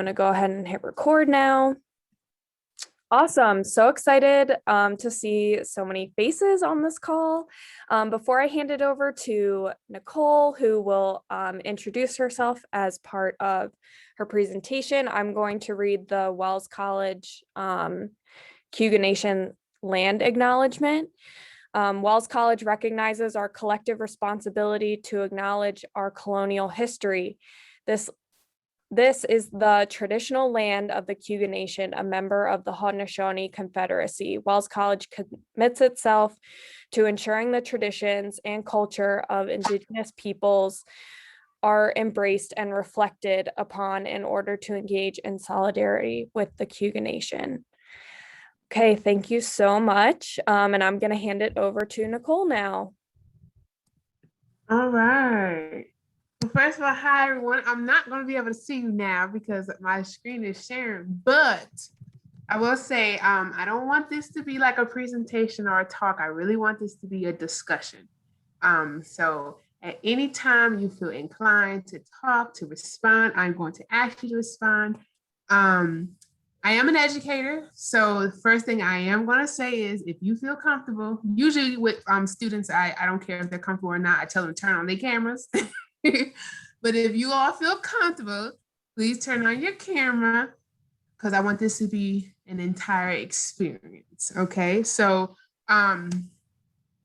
I'm going to go ahead and hit record now. Awesome. So excited to see so many faces on this call. Before I hand it over to Nicole, who will introduce herself as part of her presentation, I'm going to read the Wells College Cayuga Nation land acknowledgement. Wells College recognizes our collective responsibility to acknowledge our colonial history. This is the traditional land of the Cayuga Nation, a member of the Haudenosaunee Confederacy. Wells College commits itself to ensuring the traditions and culture of Indigenous peoples are embraced and reflected upon in order to engage in solidarity with the Cayuga Nation. Okay, thank you so much. And I'm going to hand it over to Nicole now. All right. Well, first of all, hi everyone. I'm not going to be able to see you now because my screen is sharing, but I will say I don't want this to be like a presentation or a talk. I really want this to be a discussion. So at any time you feel inclined to talk, to respond, I'm going to ask you to respond. I am an educator, so the first thing I am going to say is if you feel comfortable, usually with students, I don't care if they're comfortable or not, I tell them to turn on their cameras. But if you all feel comfortable, please turn on your camera because I want this to be an entire experience. Okay, so the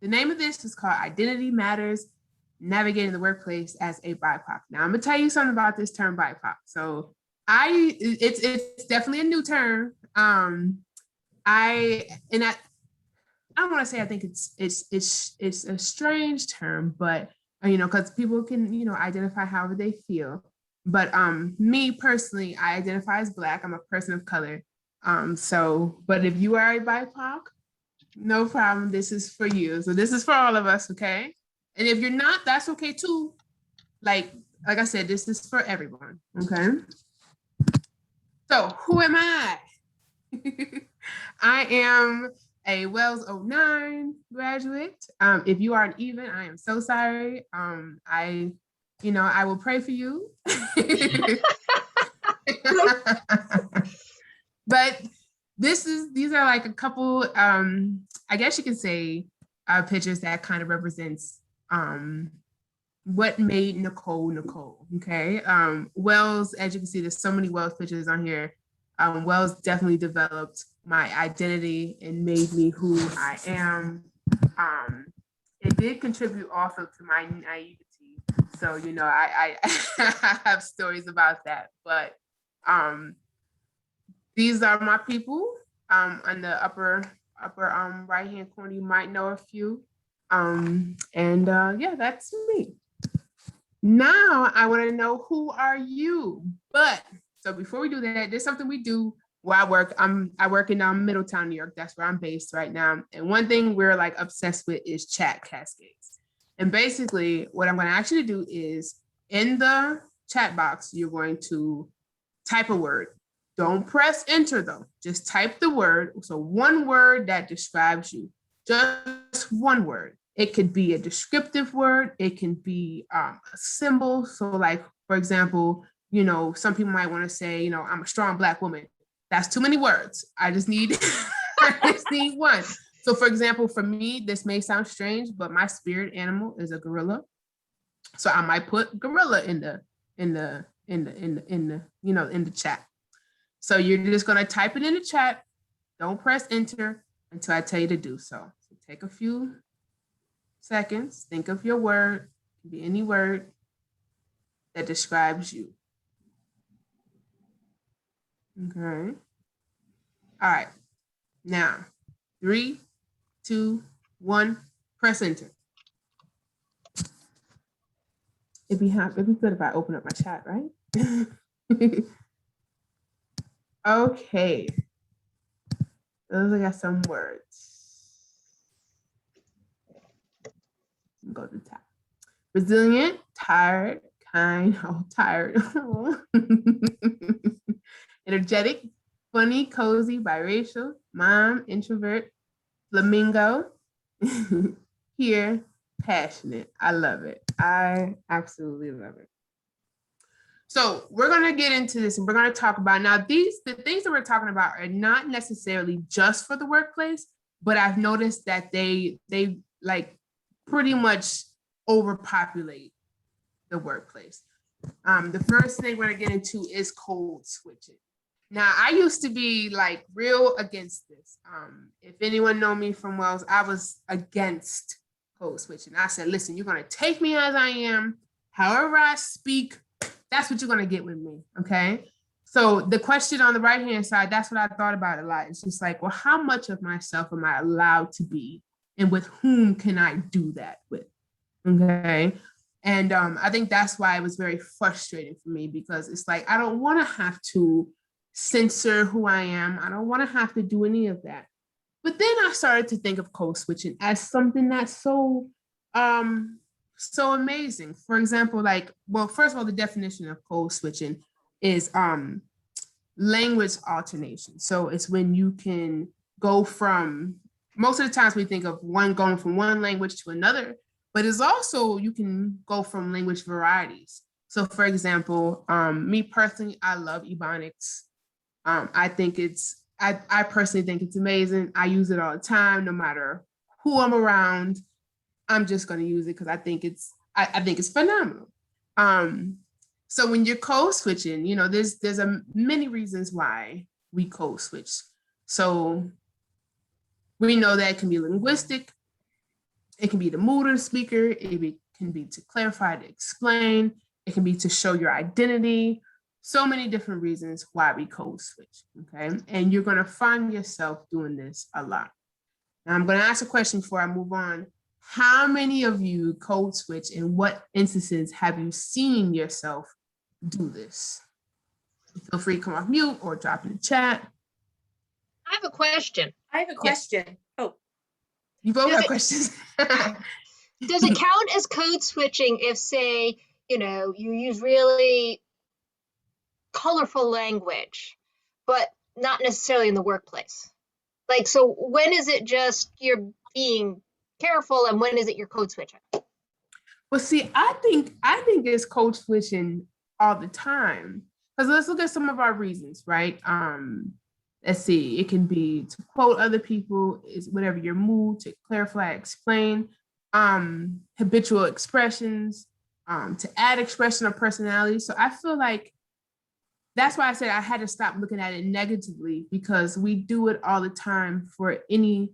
name of this is called Identity Matters, Navigating the Workplace as a BIPOC. Now I'm gonna tell you something about this term BIPOC. So it's definitely a new term. I don't want to say I think it's a strange term, but because people can, identify however they feel. But me personally, I identify as Black. I'm a person of color. But if you are a BIPOC, no problem. This is for you. So this is for all of us, okay? And if you're not, that's okay too. Like I said, this is for everyone, okay? So who am I? I am a Wells 09 graduate. If you aren't even, I am so sorry. I will pray for you. But these are like a couple, I guess you could say, pictures that kind of represents what made Nicole, okay? Wells, as you can see, there's so many Wells pictures on here. Wells definitely developed my identity and made me who I am. It did contribute also to my naivety. So, I have stories about that, but these are my people. On the upper right-hand corner, you might know a few. Yeah, that's me. Now I want to know, who are you? But so before we do that, there's something we do where I work. I work in Middletown, New York. That's where I'm based right now. And one thing we're like obsessed with is chat Cascades. And basically what I'm going to ask you to do is in the chat box, you're going to type a word. Don't press enter though. Just type the word. So one word that describes you, just one word. It could be a descriptive word. It can be a symbol. So like, for example, some people might want to say, I'm a strong Black woman. That's too many words. I just need one. So for example, for me, this may sound strange, but my spirit animal is a gorilla. So I might put gorilla in the chat. So you're just going to type it in the chat. Don't press enter until I tell you to do so. So take a few seconds. Think of your word. It can be any word that describes you. Okay. All right. Now, 3, 2, 1, press enter. It'd be good if I open up my chat, right? Okay. Those I got some words. Go to the top. Resilient, tired, kind, tired. Energetic, funny, cozy, biracial, mom, introvert, flamingo, here, passionate. I love it. I absolutely love it. So we're going to get into this and we're going to talk about now the things that we're talking about are not necessarily just for the workplace, but I've noticed that they like pretty much overpopulate the workplace. The first thing we're going to get into is code switching. Now, I used to be like real against this. If anyone know me from Wells, I was against code switching. I said, listen, you're going to take me as I am. However I speak, that's what you're going to get with me. Okay. So the question on the right-hand side, that's what I thought about a lot. It's just like, well, how much of myself am I allowed to be? And with whom can I do that with? Okay. And I think that's why it was very frustrating for me, because it's like, I don't want to have to censor who I am. I don't want to have to do any of that. But then I started to think of code switching as something that's so amazing. For example, like, well, first of all, the definition of code switching is language alternation. So it's when you can go from, most of the times we think of going from one language to another, but it's also, you can go from language varieties. So for example, me personally, I love Ebonics. I personally think it's amazing. I use it all the time, no matter who I'm around. I'm just going to use it because I think it's phenomenal. So when you're code switching, there's many reasons why we code switch. So we know that it can be linguistic. It can be the mood of the speaker. It can be to clarify, to explain. It can be to show your identity. So many different reasons why we code switch, okay? And you're going to find yourself doing this a lot. Now, I'm going to ask a question before I move on. How many of you code switch, and what instances have you seen yourself do this? Feel free to come off mute or drop in the chat. I have a question. Yes. Oh. You both have questions. Does it count as code switching if, say, you use really colorful language, but not necessarily in the workplace? Like, so when is it just you're being careful, and when is it you're code switching? Well, see, I think it's code switching all the time. Because let's look at some of our reasons, right? Let's see, it can be to quote other people, is whatever your mood, to clarify, explain, habitual expressions, to add expression or personality. So I feel like that's why I said I had to stop looking at it negatively, because we do it all the time for any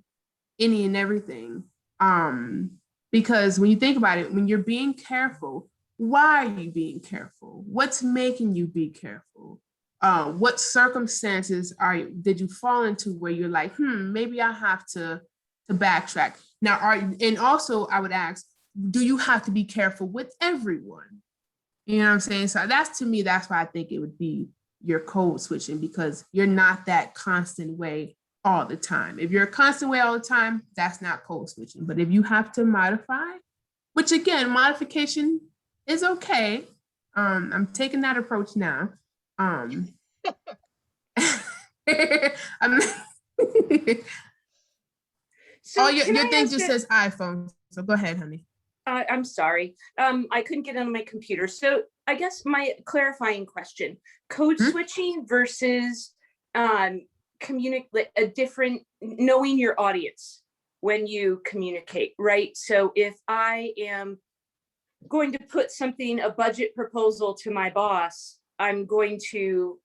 and everything. Because when you think about it, when you're being careful, why are you being careful? What's making you be careful? What circumstances did you fall into where you're like, maybe I have to backtrack. Now, and also I would ask, do you have to be careful with everyone? You know what I'm saying? So to me, that's why I think it would be your code switching, because you're not that constant way all the time. If you're a constant way all the time, that's not code switching. But if you have to modify, which again, modification is okay. I'm taking that approach now. So your thing just says iPhone. So go ahead, honey. I'm sorry. I couldn't get on my computer. So I guess my clarifying question, code switching versus communicate a different, knowing your audience when you communicate, right? So if I am going to put a budget proposal to my boss, I'm going to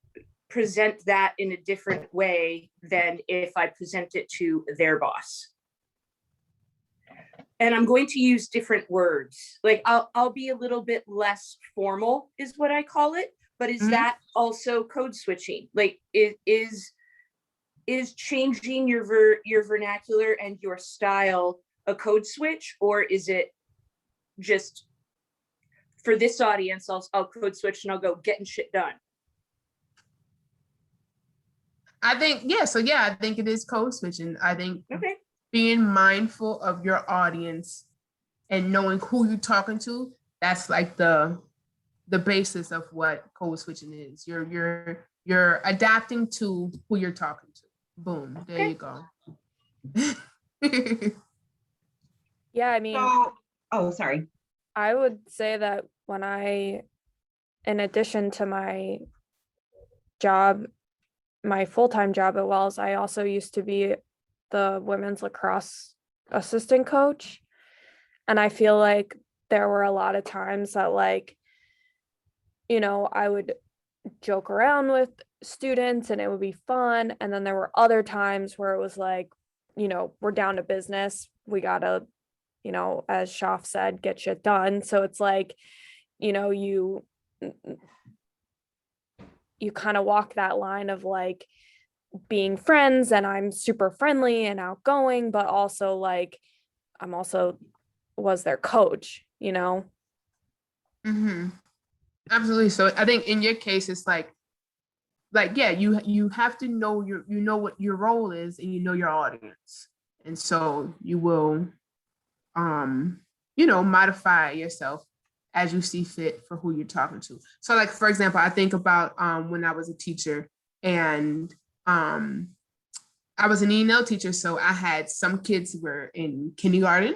present that in a different way than if I present it to their boss. And I'm going to use different words. Like I'll be a little bit less formal is what I call it. But is that also code switching? Like is changing your vernacular and your style a code switch, or is it just for this audience, I'll code switch and I'll go getting shit done? I think, I think it is code switching. I think being mindful of your audience and knowing who you're talking to, that's like the basis of what code switching is. You're adapting to who you're talking to. Boom, there you go. Yeah, I mean, sorry. I would say that when I in addition to my job, my full-time job at Wells, I also used to be the women's lacrosse assistant coach. And I feel like there were a lot of times that, like, you know, I would joke around with students and it would be fun. And then there were other times where it was like, you know, we're down to business. We gotta, you know, as Shaf said, get shit done. So it's like, you know, you kind of walk that line of like being friends, and I'm super friendly and outgoing, but also like I'm also was their coach, you know? Mm-hmm. Absolutely. So I think in your case, it's like yeah, you have to know you know what your role is, and you know your audience, and so you will you know, modify yourself as you see fit for who you're talking to. So like, for example, I think about when I was a teacher, and I was an E&L teacher, so I had some kids who were in kindergarten,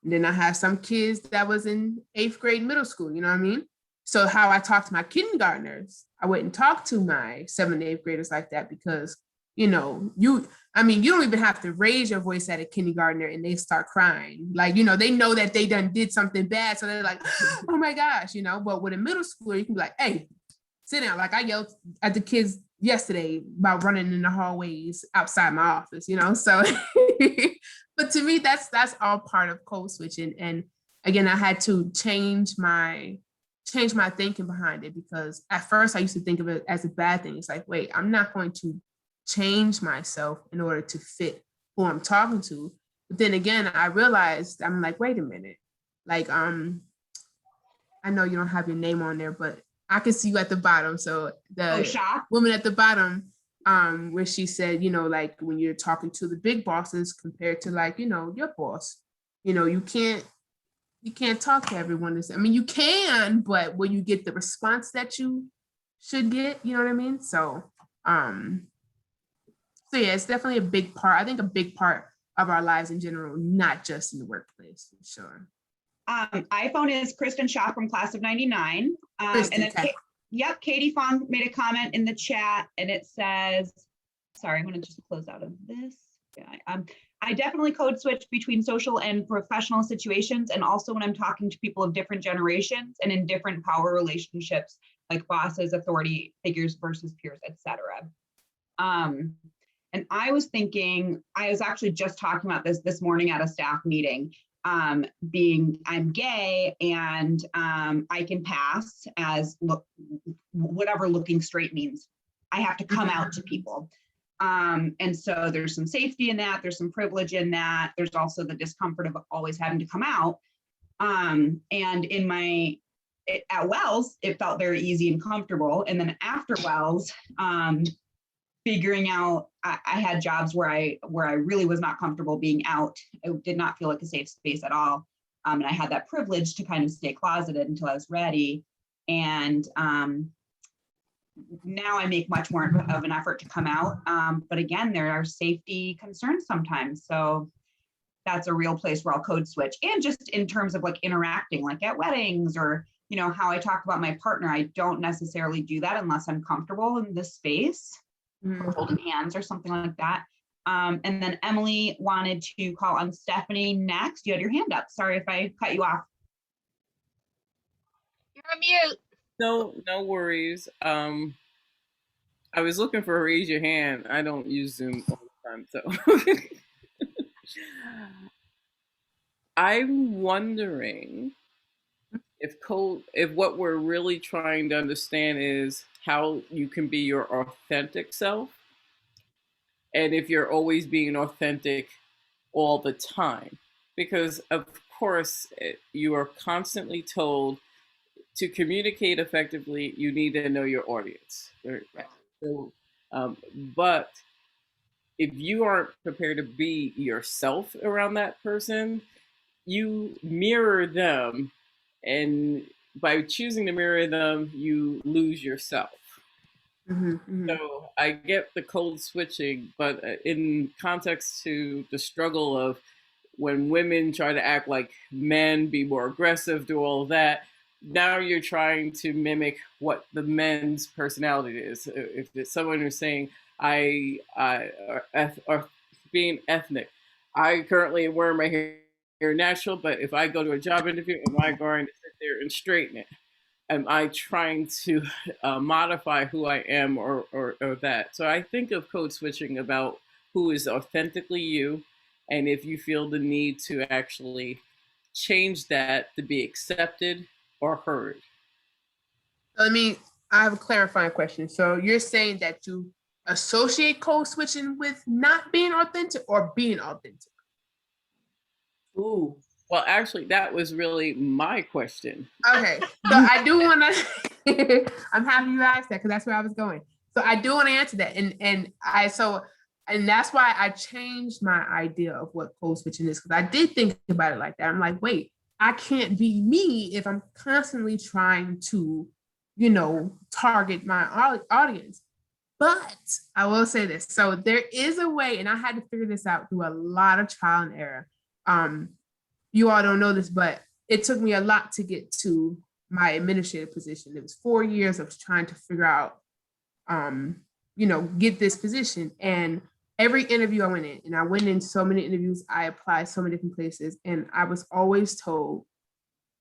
and then I had some kids that was in 8th grade middle school, you know what I mean? So how I talk to my kindergartners, I wouldn't talk to my 7th and 8th graders like that, because, you know, you don't even have to raise your voice at a kindergartner and they start crying. Like, you know, they know that they done did something bad. So they're like, oh my gosh, you know, but with a middle schooler, you can be like, hey, sit down. Like I yelled at the kids yesterday about running in the hallways outside my office, you know? So, but to me, that's all part of code switching. And again, I had to change my thinking behind it, because at first I used to think of it as a bad thing. It's like, wait, I'm not going to change myself in order to fit who I'm talking to. But then again, I realized, I'm like, wait a minute. Like, I know you don't have your name on there, but I can see you at the bottom. So the woman at the bottom, where she said, you know, like when you're talking to the big bosses compared to like, you know, your boss, you know, you can't talk to everyone. I mean, you can, but will you get the response that you should get? You know what I mean? So yeah, it's definitely a big part. I think a big part of our lives in general, not just in the workplace, for sure. iPhone is Kristen Shaw from class of 99. And then, yep, Katie Fong made a comment in the chat, and it says, sorry, I'm going to just close out of this. Yeah, I definitely code switch between social and professional situations, and also when I'm talking to people of different generations and in different power relationships, like bosses, authority figures versus peers, etc. And I was thinking, I was actually just talking about this morning at a staff meeting, I'm gay and I can pass as whatever looking straight means. I have to come out to people. And so there's some safety in that, there's some privilege in that, there's also the discomfort of always having to come out. And at Wells, it felt very easy and comfortable. And then after Wells, figuring out, I had jobs where I really was not comfortable being out. It did not feel like a safe space at all. And I had that privilege to kind of stay closeted until I was ready. And now I make much more of an effort to come out. But again, there are safety concerns sometimes. So that's a real place where I'll code switch. And just in terms of like interacting, like at weddings, or, you know, how I talk about my partner, I don't necessarily do that unless I'm comfortable in this space, or holding hands or something like that. And then Emily wanted to call on Stephanie next. You had your hand up. Sorry if I cut you off. You're on mute. No worries. I was looking for raise your hand. I don't use Zoom all the time, so. I'm wondering if what we're really trying to understand is how you can be your authentic self, and if you're always being authentic all the time, because of course you are constantly told to communicate effectively, you need to know your audience. So, but if you aren't prepared to be yourself around that person, you mirror them, and by choosing to mirror them, you lose yourself. So I get the code switching, but in context to the struggle of when women try to act like men, be more aggressive, do all of that, now you're trying to mimic what the men's personality is. If it's someone who's saying or being ethnic, I currently wear my hair natural, but if I go to a job interview, am I going to sit there and straighten it? Am I trying to modify who I am or that? So I think of code switching about who is authentically you, and if you feel the need to actually change that to be accepted or heard. I have a clarifying question. So you're saying that you associate code switching with not being authentic or being authentic? Ooh. Well, actually, that was really my question. Okay, so I do want to. I'm happy you asked that because that's where I was going. So I do want to answer that, and that's why I changed my idea of what code switching is, because I did think about it like that. I'm like, wait, I can't be me if I'm constantly trying to, target my audience. But I will say this: so there is a way, and I had to figure this out through a lot of trial and error. You all don't know this, but it took me a lot to get to my administrative position. It was 4 years of trying to figure out, get this position. And every interview I went in, and I went in so many interviews, I applied so many different places, and I was always told,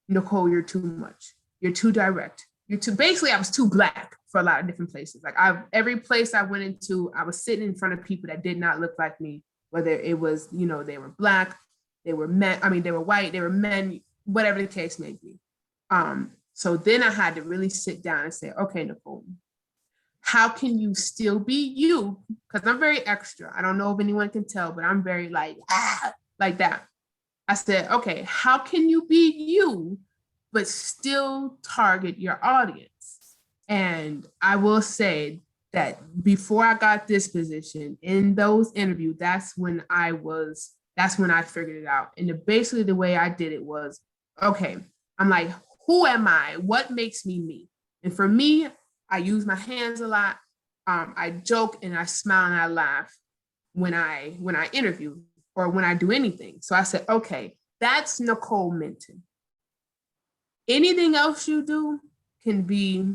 Nicole, you're too much. You're too direct. Basically, I was too Black for a lot of different places. Like every place I went into, I was sitting in front of people that did not look like me, whether it was, they were Black, they were men, they were white, they were men, whatever the case may be. So then I had to really sit down and say, okay, Nicole, how can you still be you? Because I'm very extra. I don't know if anyone can tell, but I'm very like that. I said, okay, how can you be you, but still target your audience? And I will say that before I got this position, in those interviews, that's when I figured it out. And basically the way I did it was, okay, I'm like, who am I? What makes me me? And for me, I use my hands a lot. I joke and I smile and I laugh when I interview or when I do anything. So I said, okay, that's Nicole Minton. Anything else you do can be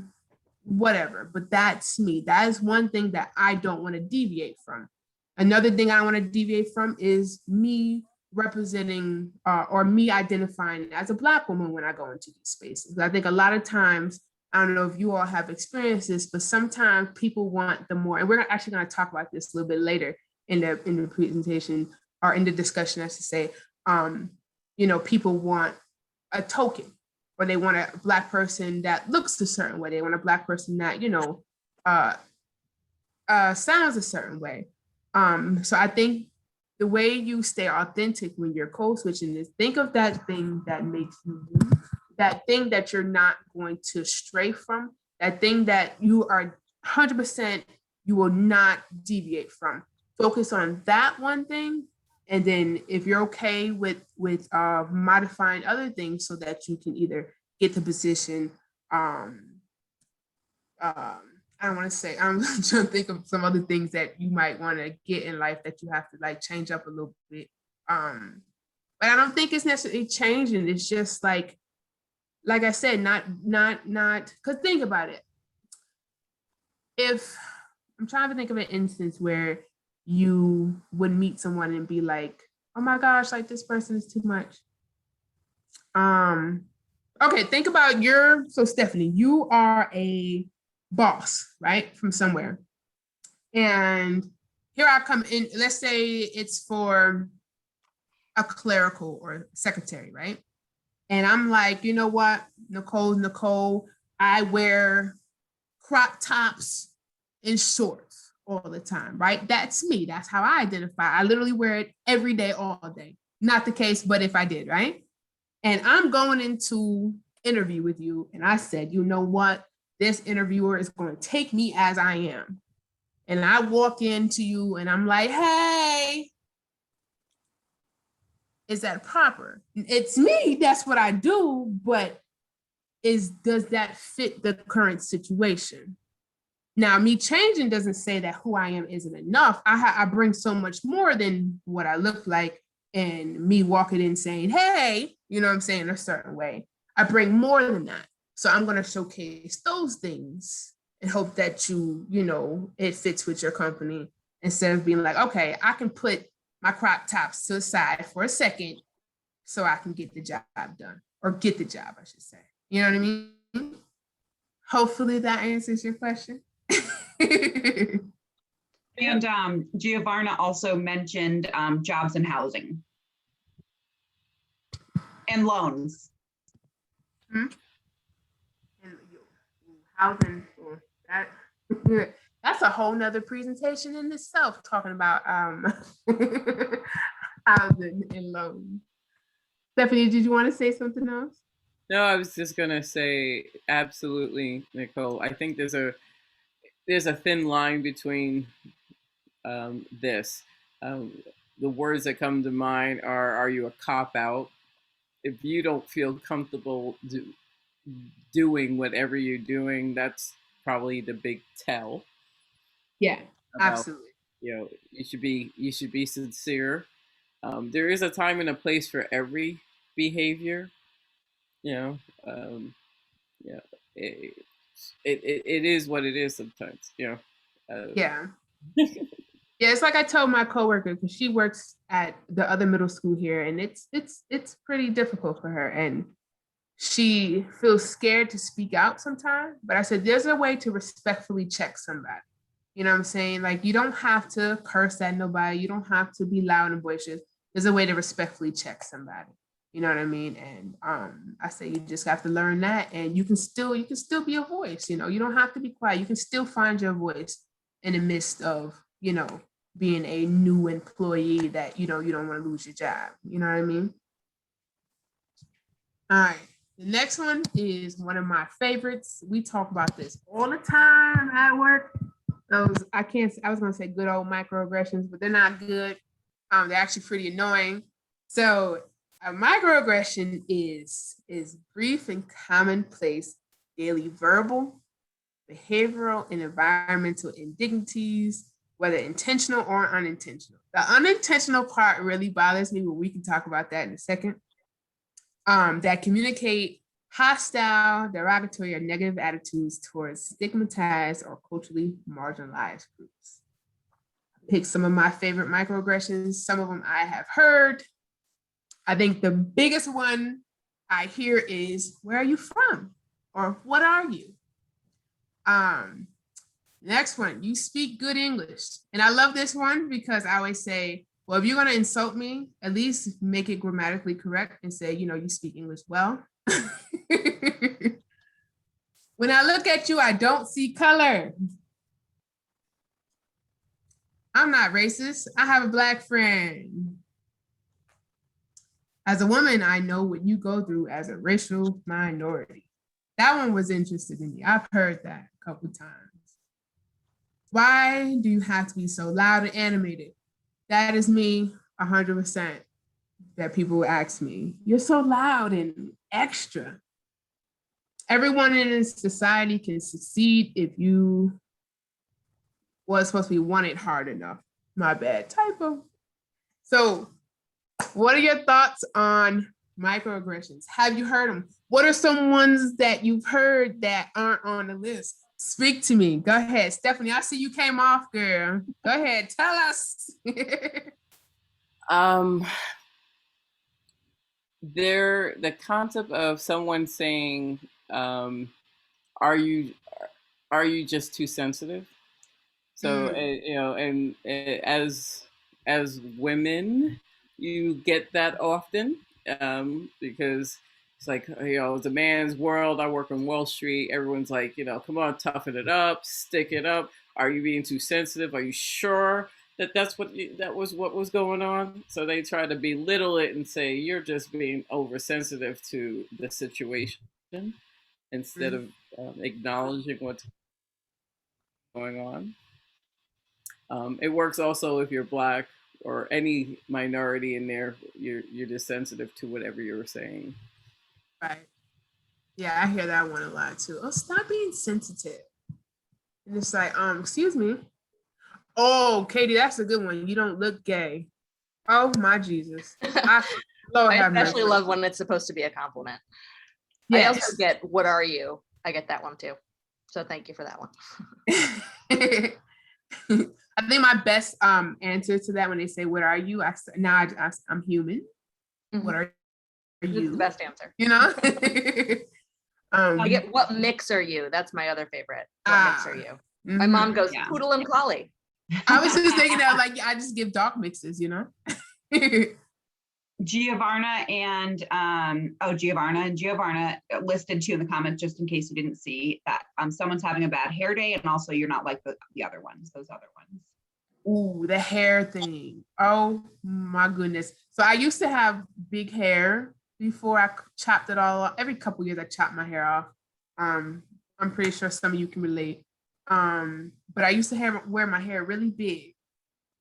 whatever, but that's me. That is one thing that I don't want to deviate from. Another thing I want to deviate from is me representing or me identifying as a Black woman when I go into these spaces. I think a lot of times, I don't know if you all have experienced this, but sometimes people want the more, and we're actually going to talk about this a little bit later in the presentation or in the discussion, I should say. People want a token, or they want a Black person that looks a certain way. They want a Black person that, sounds a certain way. So I think the way you stay authentic when you're code switching is think of that thing that makes you you, that thing that you're not going to stray from, that thing that you are 100%, you will not deviate from. Focus on that one thing. And then if you're okay with modifying other things so that you can either get the position, I don't want to say, I'm trying to think of some other things that you might want to get in life that you have to like change up a little bit. But I don't think it's necessarily changing. It's just like I said, not, because think about it. If I'm trying to think of an instance where you would meet someone and be like, oh my gosh, like this person is too much. Okay, think about so Stephanie, you are a boss, right? From somewhere. And here I come in, let's say it's for a clerical or secretary, right? And I'm like, you know what, Nicole, I wear crop tops and shorts all the time, right? That's me. That's how I identify. I literally wear it every day, all day. Not the case, but if I did, right? And I'm going into interview with you, and I said, you know what? This interviewer is going to take me as I am. And I walk into you and I'm like, hey, is that proper? It's me, that's what I do, but does that fit the current situation? Now, me changing doesn't say that who I am isn't enough. I bring so much more than what I look like, and me walking in saying, hey, you know what I'm saying, a certain way. I bring more than that. So I'm going to showcase those things and hope that it fits with your company, instead of being like, okay, I can put my crop tops to the side for a second so I can get the job done, or get the job, I should say. You know what I mean? Hopefully that answers your question. And Giovanna also mentioned jobs and housing and loans. And housing, that's a whole nother presentation in itself, talking about housing and loans. Stephanie, did you want to say something else? No, I was just gonna say absolutely, Nicole. I think there's a thin line between this. The words that come to mind are you a cop out? If you don't feel comfortable doing whatever you're doing, that's probably the big tell. Yeah, about, absolutely. You should be sincere. There is a time and a place for every behavior. Yeah, it is what it is sometimes. Yeah. Yeah, it's like I told my coworker, because she works at the other middle school here, and it's pretty difficult for her, and she feels scared to speak out sometimes. But I said, there's a way to respectfully check somebody. You know what I'm saying? Like, you don't have to curse at nobody. You don't have to be loud and boisterous. There's a way to respectfully check somebody. You know what I mean? And I say you just have to learn that, and you can still be a voice. You don't have to be quiet. You can still find your voice in the midst of, being a new employee that, you don't want to lose your job. You know what I mean? All right. The next one is one of my favorites. We talk about this all the time at work. I was going to say good old microaggressions, but they're not good. They're actually pretty annoying. So a microaggression is brief and commonplace daily verbal, behavioral, and environmental indignities, whether intentional or unintentional. The unintentional part really bothers me, but we can talk about that in a second. That communicate hostile, derogatory, or negative attitudes towards stigmatized or culturally marginalized groups. Pick some of my favorite microaggressions. Some of them I have heard. I think the biggest one I hear is, where are you from? Or what are you? Next one, you speak good English. And I love this one because I always say, well, if you're going to insult me, at least make it grammatically correct and say, you speak English well. When I look at you, I don't see color. I'm not racist. I have a Black friend. As a woman, I know what you go through as a racial minority. That one was interesting to me. I've heard that a couple times. Why do you have to be so loud and animated? That is me 100%. That people ask me, you're so loud and extra. Everyone in this society can succeed if you was supposed to be wanted hard enough. My bad, typo. So what are your thoughts on microaggressions? Have you heard them? What are some ones that you've heard that aren't on the list? Speak to me. Go ahead. Stephanie, I see you came off, girl. Go ahead. Tell us. The concept of someone saying, are you just too sensitive? So, as women, you get that often, because it's like, it's a man's world. I work on Wall Street. Everyone's like, come on, toughen it up, stick it up. Are you being too sensitive? Are you sure that that was what was going on? So they try to belittle it and say, you're just being oversensitive to the situation instead of acknowledging what's going on. It works also if you're Black or any minority in there. You're just sensitive to whatever you're saying. Right. Yeah, I hear that one a lot too. Oh, stop being sensitive. And it's like, excuse me. Oh, Katie, that's a good one. You don't look gay. Oh my Jesus. I especially love when it's supposed to be a compliment. I also get, what are you? I get that one too. So thank you for that one. I think my best answer to that when they say, what are you? I'm human. Mhm. What are It's you? the best answer. You know? I get, what mix are you? That's my other favorite. What mix are you? My mhm. mom goes, Yeah. poodle and collie. I was just thinking that, like, I just give dog mixes, you know? Giovanna and Giovanna listed too in the comments, just in case you didn't see that someone's having a bad hair day, and also you're not like the other ones, those other ones. Ooh, the hair thing. Oh my goodness. So I used to have big hair before I chopped it all off. Every couple years I chopped my hair off. I'm pretty sure some of you can relate. But I used to wear my hair really big.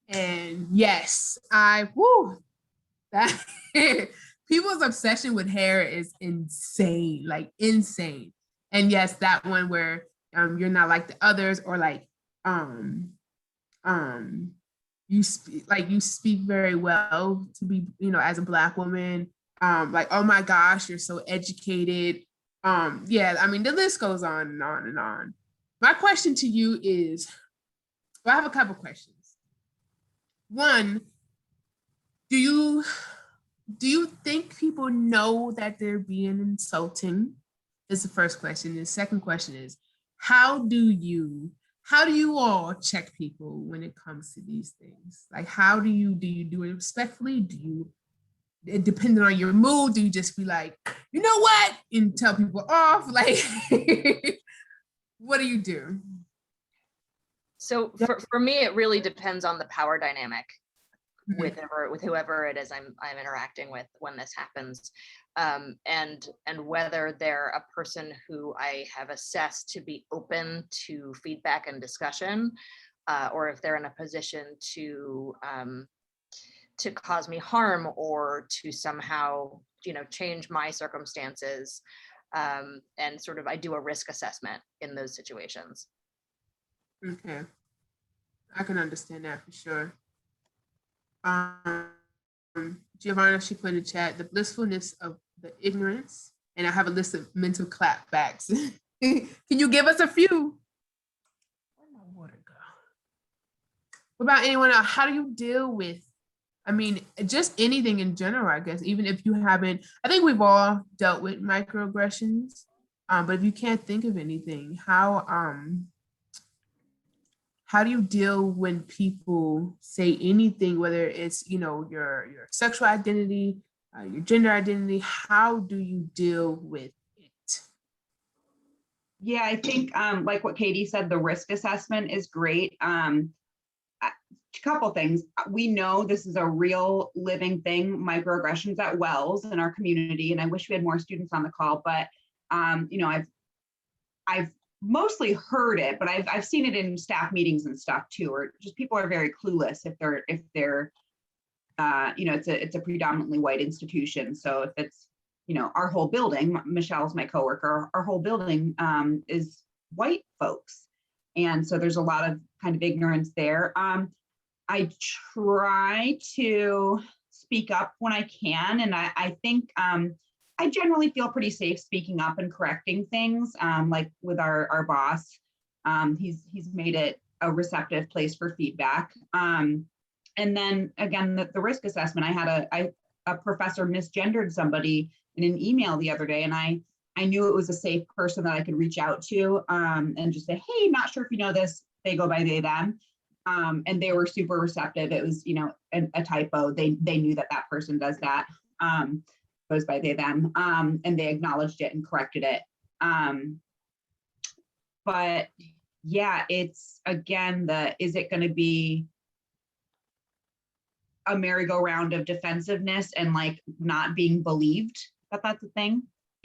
And yes, that people's obsession with hair is insane, like insane. And yes, that one where you're not like the others, or like you speak very well to be, as a Black woman, like, oh my gosh, you're so educated. Yeah, I mean, the list goes on and on and on. My question to you is, well, I have a couple questions. One, do you think people know that they're being insulting? Is the first question. The second question is, how do you all check people when it comes to these things? Like, how do you do it respectfully? It depending on your mood, do you just be like, you know what, and tell people off? Like, what do you do? So for me, it really depends on the power dynamic with whoever it is I'm interacting with when this happens, and whether they're a person who I have assessed to be open to feedback and discussion, or if they're in a position to cause me harm, or to somehow change my circumstances, and sort of I do a risk assessment in those situations. Okay, I can understand that for sure. Giovanna, she put in the chat, the blissfulness of the ignorance, and I have a list of mental clapbacks. Can you give us a few? Where'd my water go? What about anyone else? How do you deal with, I mean, just anything in general, I guess, even if you haven't, I think we've all dealt with microaggressions, but if you can't think of anything, how do you deal when people say anything, whether it's, your sexual identity, your gender identity? How do you deal with it? Yeah, I think like what Katie said, the risk assessment is great. A couple things. We know this is a real living thing, microaggressions at Wells in our community, and I wish we had more students on the call, but I've mostly heard it, but I've seen it in staff meetings and stuff too, or just people are very clueless if they're it's a predominantly white institution. So if it's, our whole building, Michelle's my coworker, our whole building is white folks. And so there's a lot of kind of ignorance there. I try to speak up when I can. And I think I generally feel pretty safe speaking up and correcting things, like with our boss. He's made it a receptive place for feedback. And then again, the risk assessment, I had a professor misgendered somebody in an email the other day, and I knew it was a safe person that I could reach out to and just say, hey, not sure if you know this, they go by they, them. And they were super receptive. It was, a typo. They knew that person does that. Goes by they, them, and they acknowledged it and corrected it. But yeah, it's again, is it going to be a merry-go-round of defensiveness and like not being believed that's a thing,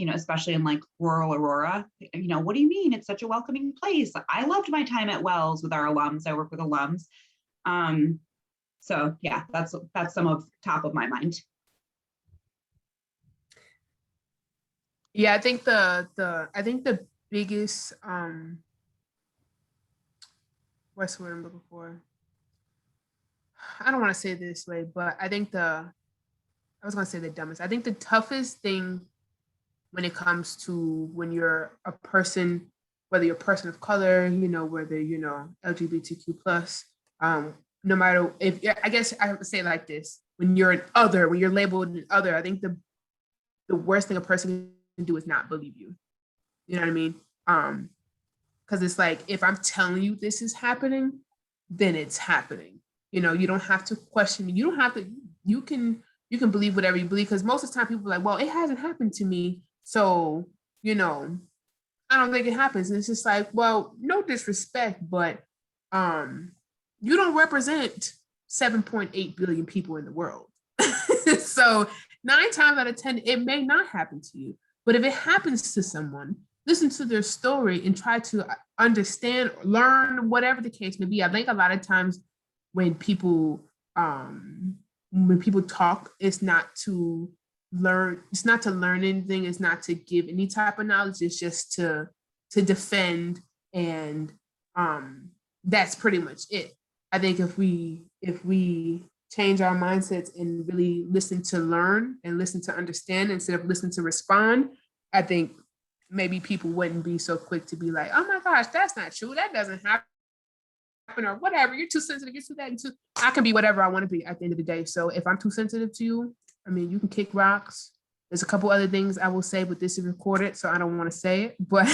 especially in like rural Aurora, what do you mean? It's such a welcoming place. I loved my time at Wells with our alums. I work with alums. So yeah, that's some of top of my mind. Yeah, I think the biggest what's the word I'm looking for? I don't want to say it this way, but I think I was gonna say the dumbest. I think the toughest thing when it comes to when you're a person, whether you're a person of color, whether, LGBTQ plus, no matter if, I guess I have to say it like this, when you're an other, when you're labeled an other, I think the worst thing a person can do is not believe you. You know what I mean? Because it's like, if I'm telling you this is happening, then it's happening. You don't have to question me. You don't have to, you can believe whatever you believe, because most of the time people are like, well, it hasn't happened to me. So, I don't think it happens. And it's just like, well, no disrespect, but you don't represent 7.8 billion people in the world. So 9 times out of 10, it may not happen to you. But if it happens to someone, listen to their story and try to understand, learn, whatever the case may be. I think a lot of times when people talk, it's not to learn anything, it's not to give any type of knowledge, it's just to defend, and that's pretty much it. I think if we change our mindsets and really listen to learn and listen to understand instead of listen to respond, I think maybe people wouldn't be so quick to be like, oh my gosh, that's not true, that doesn't happen, or whatever, you're too sensitive, you're too that, and too. I can be whatever I want to be at the end of the day. So if I'm too sensitive to you, I mean, you can kick rocks. There's a couple other things I will say, but this is recorded, so I don't want to say it. But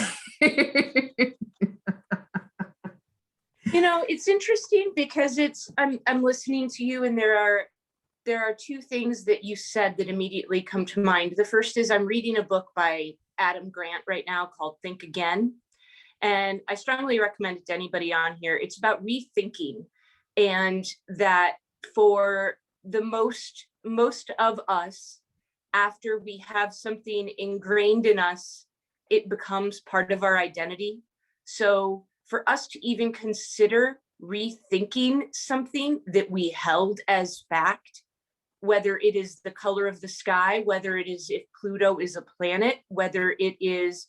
it's interesting because I'm listening to you, and there are 2 things that you said that immediately come to mind. The first is I'm reading a book by Adam Grant right now called Think Again. And I strongly recommend it to anybody on here. It's about rethinking, and that for the most of us, after we have something ingrained in us, it becomes part of our identity. So for us to even consider rethinking something that we held as fact, whether it is the color of the sky, whether it is if Pluto is a planet, whether it is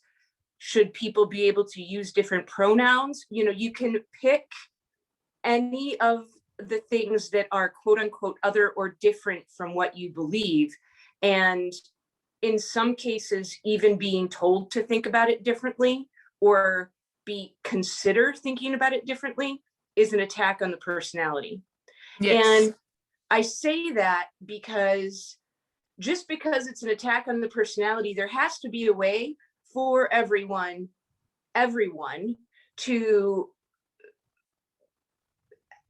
should people be able to use different pronouns, you can pick any of the things that are quote unquote other or different from what you believe. And in some cases, even being told to think about it differently or consider thinking about it differently is an attack on the personality. Yes. And I say that because just because it's an attack on the personality, there has to be a way for everyone to,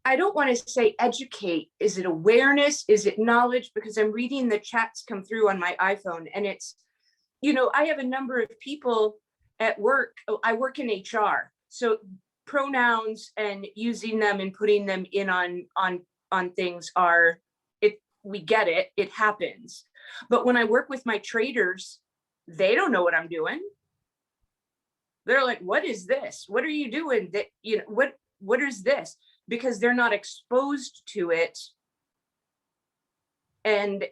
I don't want to say educate. Is it awareness? Is it knowledge? Because I'm reading the chats come through on my iPhone, and it's, I have a number of people at work. I work in HR. So pronouns and using them and putting them in on things are, we get it, it happens. But when I work with my traders, they don't know what I'm doing. They're like, what is this? What are you doing? That, what is this? Because they're not exposed to it. And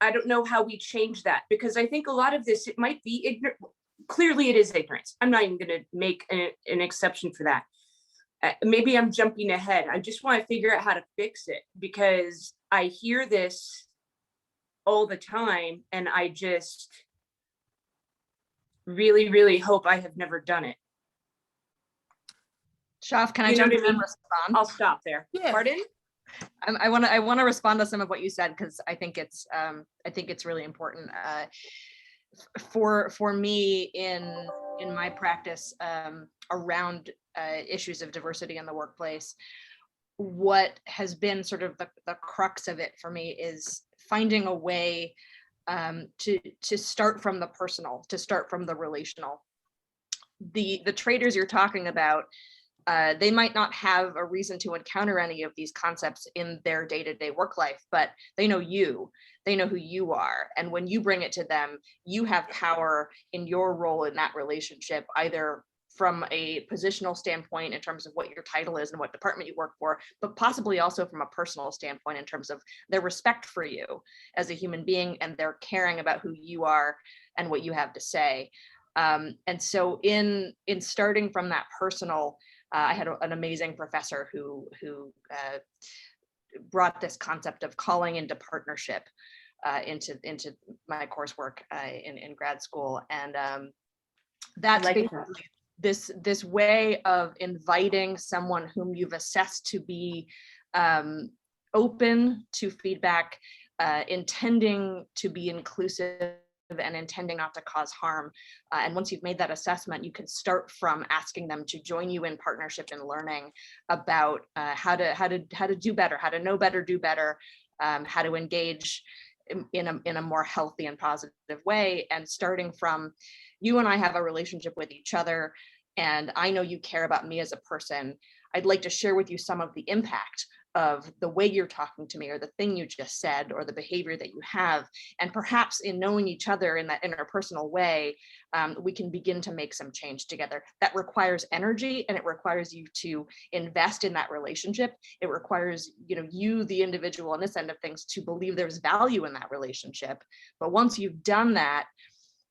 I don't know how we change that, because I think a lot of this, it might be ignorant. Clearly it is ignorance. I'm not even going to make an exception for that. Maybe I'm jumping ahead. I just want to figure out how to fix it, because I hear this all the time, and I just really, really hope I have never done it. Shaf, can I jump in and respond? I'll stop there. Yeah. Pardon? I want to respond to some of what you said, because I think it's really important. For me in my practice around issues of diversity in the workplace, what has been sort of the crux of it for me is finding a way to start from the personal, to start from the relational. The traders you're talking about, they might not have a reason to encounter any of these concepts in their day-to-day work life, but they know you, they know who you are. And when you bring it to them, you have power in your role in that relationship, either from a positional standpoint in terms of what your title is and what department you work for, but possibly also from a personal standpoint in terms of their respect for you as a human being and their caring about who you are and what you have to say. And so in starting from that personal, I had an amazing professor who brought this concept of calling into partnership, into my coursework in grad school. And that's like basically this way of inviting someone whom you've assessed to be open to feedback, intending to be inclusive, and intending not to cause harm. And once you've made that assessment, you can start from asking them to join you in partnership and learning about how to do better, how to know better, do better, how to engage in a more healthy and positive way. And starting from, you and I have a relationship with each other, and I know you care about me as a person. I'd like to share with you some of the impact of the way you're talking to me, or the thing you just said, or the behavior that you have. And perhaps in knowing each other in that interpersonal way, we can begin to make some change together. That requires energy, and it requires you to invest in that relationship. It requires, you, the individual on this end of things, to believe there's value in that relationship. But once you've done that,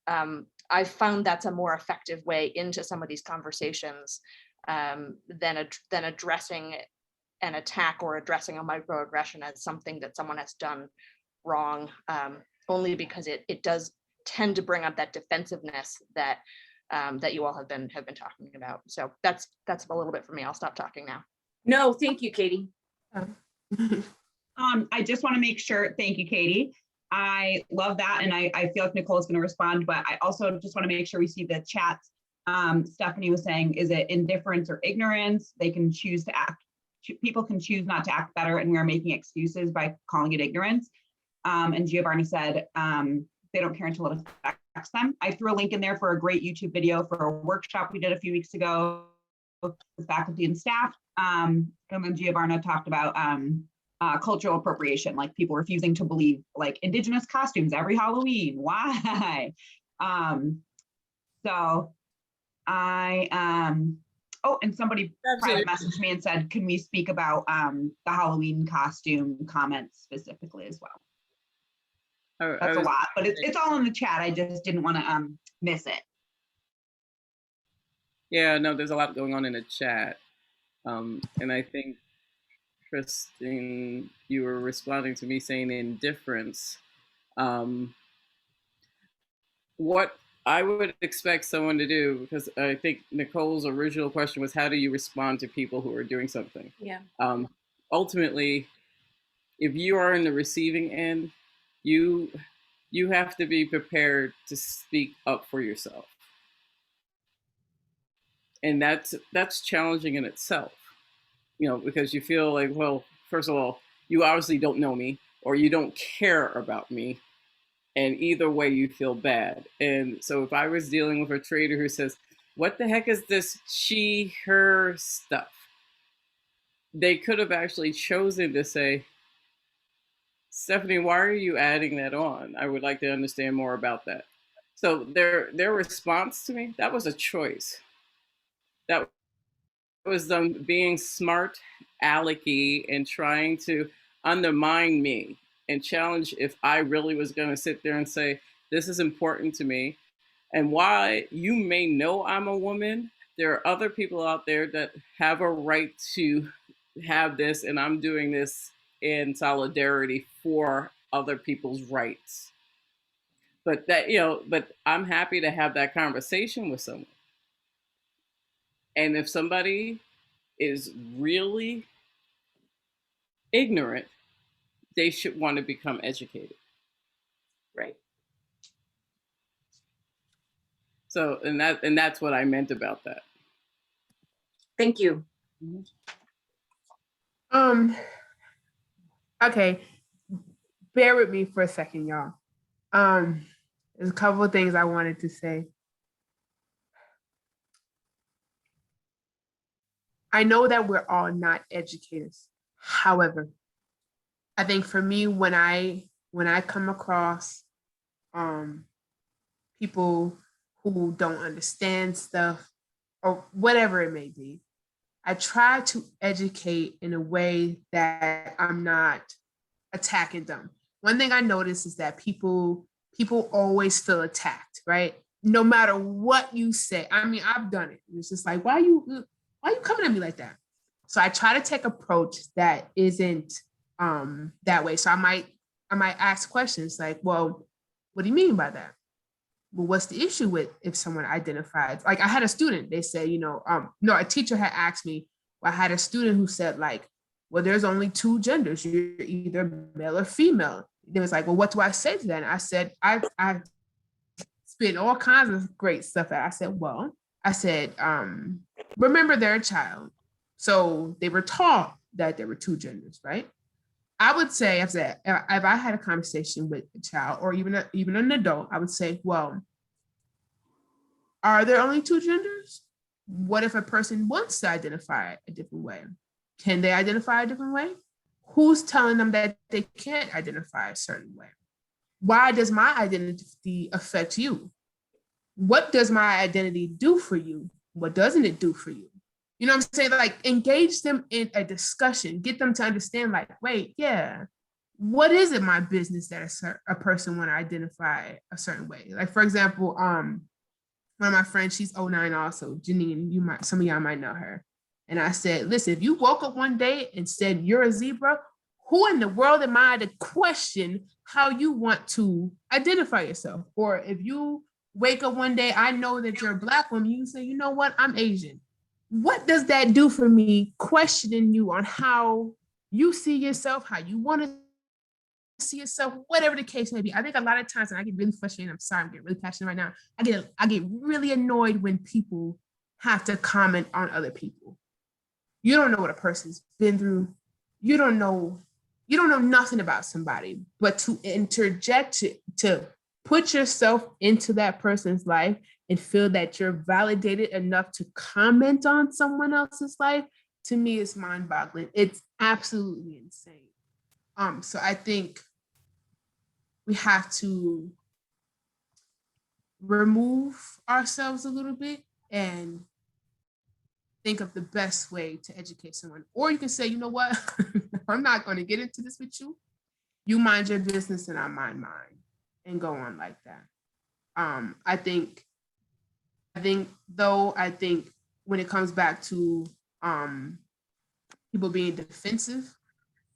I've found that's a more effective way into some of these conversations than addressing an attack or addressing a microaggression as something that someone has done wrong, only because it does tend to bring up that defensiveness that that you all have been talking about. So that's a little bit for me. I'll stop talking now. No, thank you, Katie. I just want to make sure, thank you, Katie. I love that, and I feel like Nicole is going to respond, but I also just want to make sure we see the chat. Stephanie was saying, is it indifference or ignorance? They can choose to act. People can choose not to act better, and we are making excuses by calling it ignorance. And Giovanni said they don't care until it affects them. I threw a link in there for a great YouTube video for a workshop we did a few weeks ago with faculty and staff. And then Giovanna talked about cultural appropriation, like people refusing to believe like Indigenous costumes every Halloween. Why? So I oh, and somebody private messaged me and said, can we speak about the Halloween costume comments specifically as well? That's a lot, but it's all in the chat. I just didn't want to miss it. Yeah, no, there's a lot going on in the chat. And I think, Christine, you were responding to me saying indifference. What I would expect someone to do, because I think Nicole's original question was, how do you respond to people who are doing something? Yeah. Ultimately, if you are in the receiving end, you have to be prepared to speak up for yourself. And that's challenging in itself, because you feel like, well, first of all, you obviously don't know me, or you don't care about me. And either way, you feel bad. And so if I was dealing with a trader who says, what the heck is this she, her stuff? They could have actually chosen to say, Stephanie, why are you adding that on? I would like to understand more about that. So their response to me, that was a choice. That was them being smart, alecky, and trying to undermine me and challenge if I really was going to sit there and say, this is important to me. And while you may know I'm a woman, there are other people out there that have a right to have this, and I'm doing this in solidarity for other people's rights. But but I'm happy to have that conversation with someone. And if somebody is really ignorant, they should want to become educated. Right. So, and that's what I meant about that. Thank you. Okay. Bear with me for a second, y'all. There's a couple of things I wanted to say. I know that we're all not educators. However, I think for me, when I come across people who don't understand stuff or whatever it may be, I try to educate in a way that I'm not attacking them. One thing I notice is that people always feel attacked, right? No matter what you say. I mean, I've done it. It's just like, why are you coming at me like that? So I try to take an approach that isn't that way. So I I might ask questions like, well, what do you mean by that? Well, what's the issue with if someone identifies? Like I had a student, they say, no, a teacher had asked me, well, I had a student who said like, well, there's only two genders. You're either male or female. They was like, well, what do I say to that? And I said, I spit all kinds of great stuff out. I said, remember they're a child. So they were taught that there were two genders, right? I would say, if I had a conversation with a child or even an adult, I would say, well, are there only two genders? What if a person wants to identify a different way? Can they identify a different way? Who's telling them that they can't identify a certain way? Why does my identity affect you? What does my identity do for you? What doesn't it do for you? You know what I'm saying? Like engage them in a discussion, get them to understand like, wait, yeah, what is it my business that a person want to identify a certain way? Like for example, one of my friends, she's 09 also, Janine, some of y'all might know her. And I said, listen, if you woke up one day and said you're a zebra, who in the world am I to question how you want to identify yourself? Or if you wake up one day, I know that you're a Black woman, you say, you know what, I'm Asian. What does that do for me questioning you on how you see yourself, how you want to see yourself, whatever the case may be? I think a lot of times, and I get really frustrated, I'm sorry, I'm getting really passionate right now. I get really annoyed when people have to comment on other people. You don't know what a person's been through. You don't know nothing about somebody, but to interject, to put yourself into that person's life and feel that you're validated enough to comment on someone else's life, to me is mind-boggling. It's absolutely insane. So I think we have to remove ourselves a little bit and think of the best way to educate someone. Or you can say, you know what, I'm not going to get into this with you. You mind your business and I mind mine, and go on like that. I think when it comes back to people being defensive,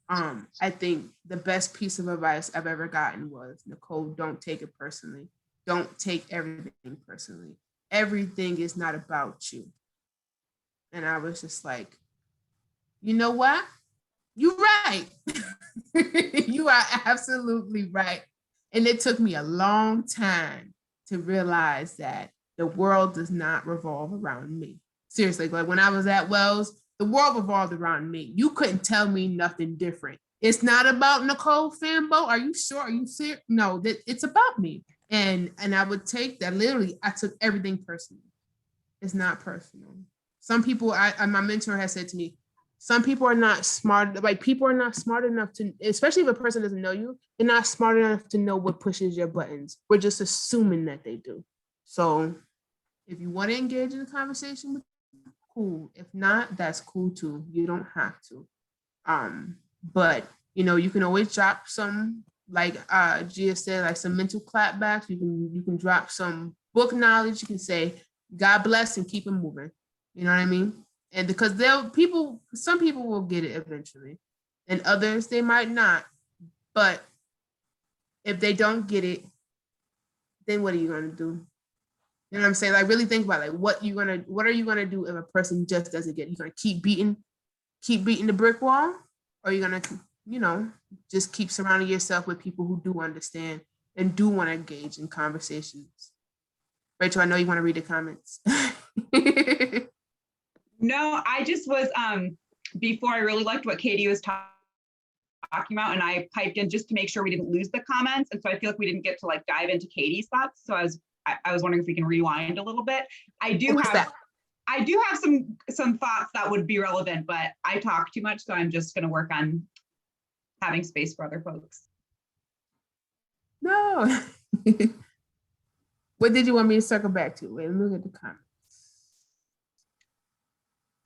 I think the best piece of advice I've ever gotten was, Nicole, don't take it personally. Don't take everything personally. Everything is not about you. And I was just like, you know what? You're right. You are absolutely right. And it took me a long time to realize that the world does not revolve around me. Seriously, like when I was at Wells, the world revolved around me. You couldn't tell me nothing different. It's not about Nicole Fambo. Are you sure? Are you serious? No, that it's about me. And I would take that literally. I took everything personal. It's not personal. Some people, my mentor has said to me, some people are not smart. Like people are not smart enough to, especially if a person doesn't know you, they're not smart enough to know what pushes your buttons. We're just assuming that they do. So if you want to engage in a conversation with them, cool. If not, that's cool too. You don't have to. But you can always drop some, like Gia said, like some mental clapbacks. You can drop some book knowledge. You can say, God bless and keep it moving. You know what I mean? And because some people will get it eventually, and others, they might not. But if they don't get it, then what are you going to do? You know what I'm saying? Like really think about like what are you gonna do if a person just doesn't get it? You gonna keep beating the brick wall, or you gonna just keep surrounding yourself with people who do understand and do want to engage in conversations. Rachel, I know you want to read the comments. No, I just was before, I really liked what Katie was talking about, and I piped in just to make sure we didn't lose the comments, and so I feel like we didn't get to like dive into Katie's thoughts. So I was wondering if we can rewind a little bit. I do have some thoughts that would be relevant, but I talk too much, so I'm just going to work on having space for other folks. No. What did you want me to circle back to? Wait, let me look at the comments.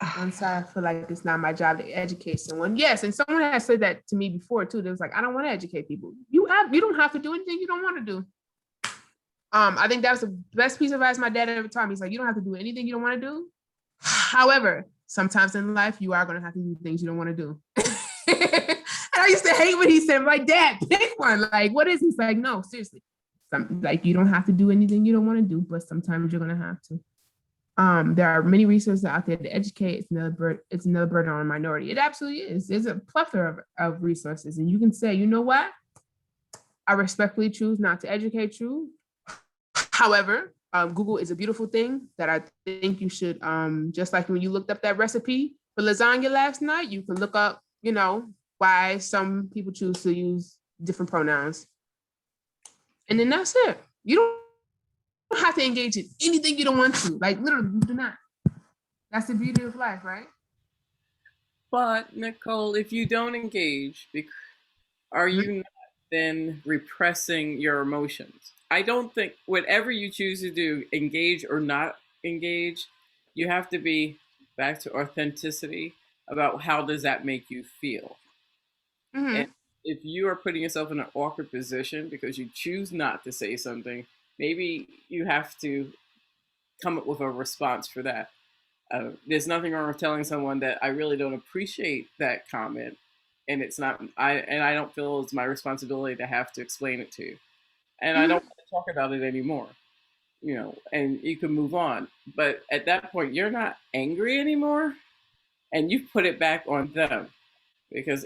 I'm sorry, I feel like it's not my job to educate someone. Yes, and someone has said that to me before too. They was like, I don't want to educate people. You don't have to do anything you don't want to do. I think that was the best piece of advice my dad ever taught me. He's like, you don't have to do anything you don't want to do. However, sometimes in life, you are going to have to do things you don't want to do. And I used to hate when he said, "My dad, pick one." Like, what is? He's like, no, seriously. Like, you don't have to do anything you don't want to do, but sometimes you're gonna have to. There are many resources out there to educate. It's another burden on a minority. It absolutely is. There's a plethora of resources, and you can say, you know what? I respectfully choose not to educate you. However, Google is a beautiful thing that I think you should, just like when you looked up that recipe for lasagna last night, you can look up, you know, why some people choose to use different pronouns. And then that's it. You don't have to engage in anything you don't want to. Like, literally, you do not. That's the beauty of life, right? But Nicole, if you don't engage, are you not then repressing your emotions? I don't think whatever you choose to do, engage or not engage, you have to be back to authenticity about how does that make you feel. And if you are putting yourself in an awkward position because you choose not to say something, maybe you have to come up with a response for that. There's nothing wrong with telling someone that I really don't appreciate that comment, and it's not. I don't feel it's my responsibility to have to explain it to you, and I don't want to talk about it anymore. You know, and you can move on. But at that point, you're not angry anymore, and you put it back on them because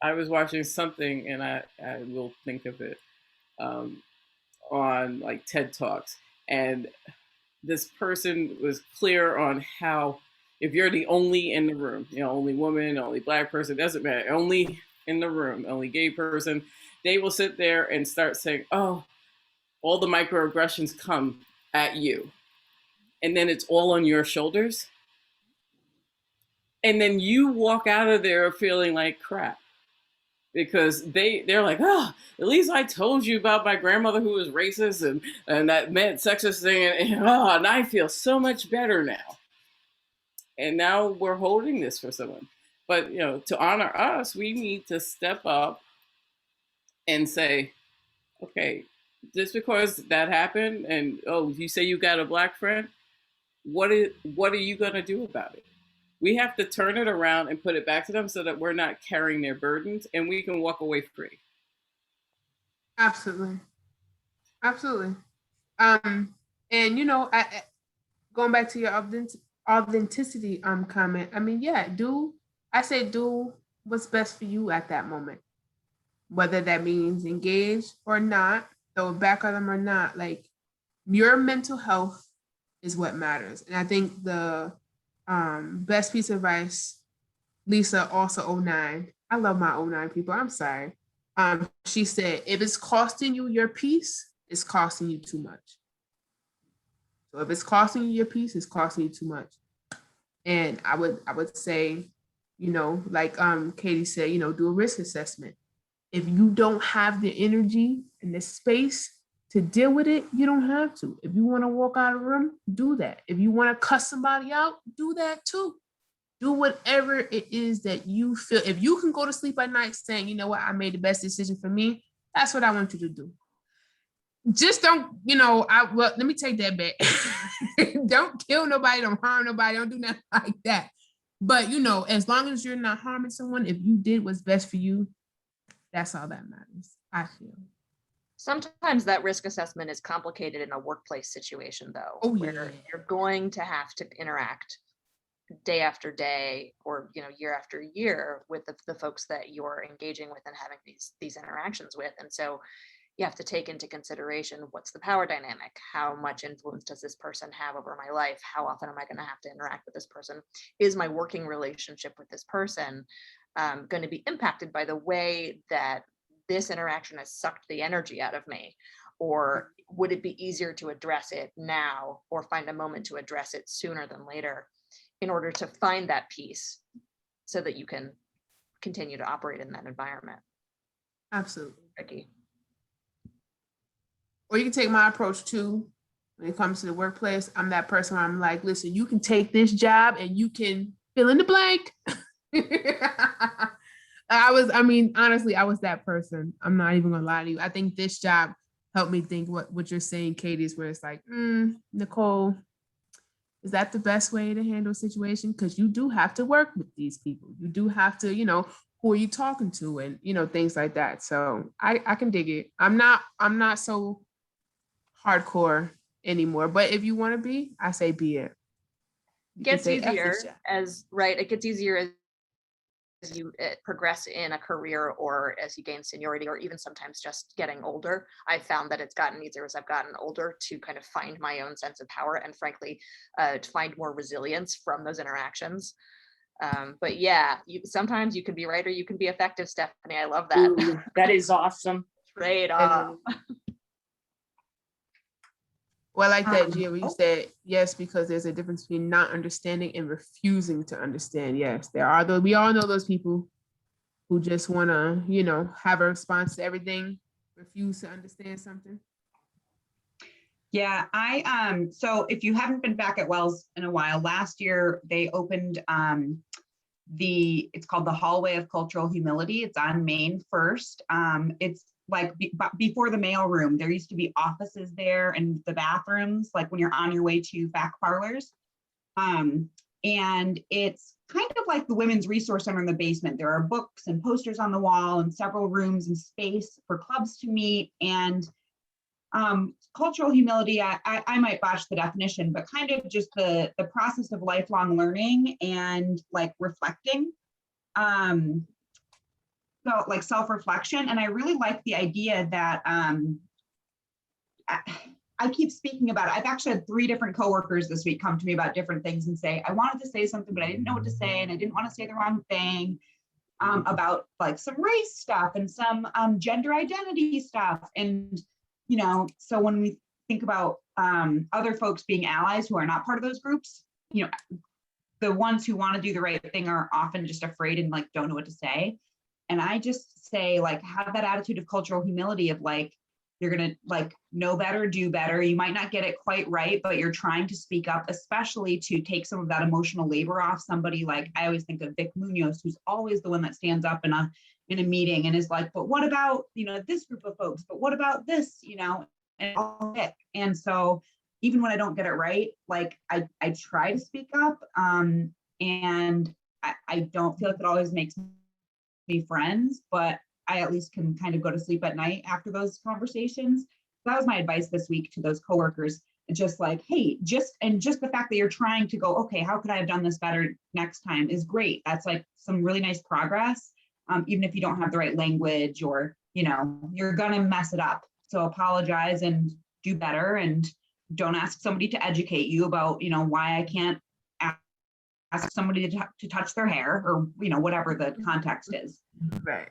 I was watching something, and I will think of it on like TED Talks, and this person was clear on how if you're the only in the room, you know, only woman, only black person, doesn't matter, only in the room, only gay person, they will sit there and start saying, oh, all the microaggressions come at you. And then it's all on your shoulders. And then you walk out of there feeling like crap. Because they're like, oh, at least I told you about my grandmother who was racist and that meant sexist thing, and I feel so much better now. And now we're holding this for someone. But you know, to honor us, we need to step up and say, okay, just because that happened, and oh, you say you got a black friend, what are you gonna do about it? We have to turn it around and put it back to them so that we're not carrying their burdens and we can walk away free. Absolutely. Absolutely. And you know, going back to your authenticity comment, I mean, yeah, do what's best for you at that moment. Whether that means engage or not, throw it back on them or not, like your mental health is what matters. And I think the best piece of advice, Lisa, also 09. I love my 09 people. I'm sorry. She said, if it's costing you your peace, it's costing you too much. So if it's costing you your peace, it's costing you too much. And I would say, you know, like Katie said, you know, do a risk assessment. If you don't have the energy and the space to deal with it, you don't have to. If you want to walk out of the room, do that. If you want to cuss somebody out, do that too. Do whatever it is that you feel. If you can go to sleep at night saying, you know what, I made the best decision for me, that's what I want you to do. Just don't, you know, let me take that back. Don't kill nobody, don't harm nobody, don't do nothing like that. But, you know, as long as you're not harming someone, if you did what's best for you, that's all that matters, I feel. Sometimes that risk assessment is complicated in a workplace situation, though, where you're going to have to interact day after day or, you know, year after year with the folks that you're engaging with and having these interactions with. And so you have to take into consideration, what's the power dynamic? How much influence does this person have over my life? How often am I going to have to interact with this person? Is my working relationship with this person going to be impacted by the way that this interaction has sucked the energy out of me? Or would it be easier to address it now or find a moment to address it sooner than later in order to find that peace so that you can continue to operate in that environment? Absolutely. Ricky. Or you can take my approach too when it comes to the workplace. I'm that person where I'm like, listen, you can take this job and you can fill in the blank. Honestly, I was that person. I'm not even gonna lie to you. I think this job helped me think what you're saying, Katie, is where it's like, Nicole, is that the best way to handle a situation? Because you do have to work with these people. You do have to, you know, who are you talking to, and things like that. So I can dig it. I'm not so hardcore anymore, but if you want to be, I say be it. You can Gets say F easier this shit. it gets easier as you progress in a career, or as you gain seniority, or even sometimes just getting older. I've found that it's gotten easier as I've gotten older to kind of find my own sense of power, and frankly, to find more resilience from those interactions. But yeah, sometimes you can be right or you can be effective, Stephanie. I love that. Ooh, that is awesome. Trade off. Well, I like that, Gia, where you said yes, because there's a difference between not understanding and refusing to understand. Yes, there are those. We all know those people who just want to, have a response to everything, refuse to understand something. Yeah, so if you haven't been back at Wells in a while, last year they opened it's called the Hallway of Cultural Humility. It's on Main 1st. It's like before the mail room, there used to be offices there and the bathrooms, like when you're on your way to back parlors. And it's kind of like the Women's Resource Center in the basement. There are books and posters on the wall and several rooms and space for clubs to meet. And cultural humility, I might botch the definition, but kind of just the process of lifelong learning and like reflecting. So like self-reflection. And I really like the idea that I keep speaking about it. I've actually had 3 different coworkers this week come to me about different things and say, I wanted to say something, but I didn't know what to say. And I didn't want to say the wrong thing about like some race stuff and some gender identity stuff. And, so when we think about other folks being allies who are not part of those groups, the ones who want to do the right thing are often just afraid and like don't know what to say. And I just say, like, have that attitude of cultural humility of like, you're going to like know better, do better. You might not get it quite right, but you're trying to speak up, especially to take some of that emotional labor off somebody. Like I always think of Vic Munoz, who's always the one that stands up in a meeting and is like, but what about, this group of folks, but what about this, and all that. And so even when I don't get it right, like I try to speak up, and I don't feel like it always makes me friends, but I at least can kind of go to sleep at night after those conversations. That was my advice this week to those coworkers. Just like, hey, just the fact that you're trying to go, okay, how could I have done this better next time is great. That's like some really nice progress. Even if you don't have the right language or, you're gonna mess it up. So apologize and do better, and don't ask somebody to educate you about, why I can't ask somebody to touch their hair or, whatever the context is. Right.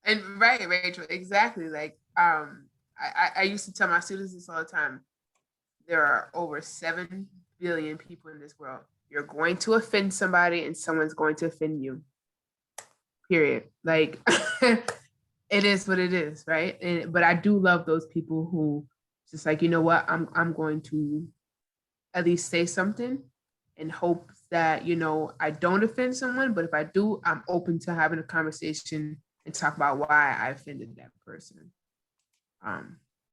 And right, Rachel, exactly. Like, I used to tell my students this all the time. There are over 7 billion people in this world. You're going to offend somebody and someone's going to offend you. Period. Like, it is what it is, right? But I do love those people who just like, you know what, I'm going to at least say something in hopes that, I don't offend someone, but if I do, I'm open to having a conversation and talk about why I offended that person.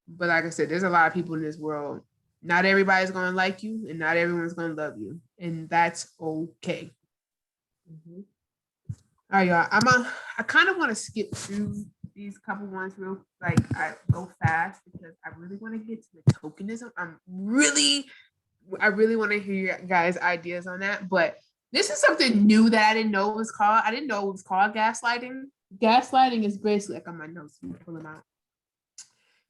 But like I said, there's a lot of people in this world. Not everybody's going to like you and not everyone's going to love you. And that's okay. Mm-hmm. All right, y'all. I kind of want to skip through these couple ones I go fast because I really want to get to the tokenism. I really want to hear your guys' ideas on that. But this is something new that I didn't know it was called. I didn't know it was called gaslighting. Gaslighting is basically, like on my notes, let me pull them out.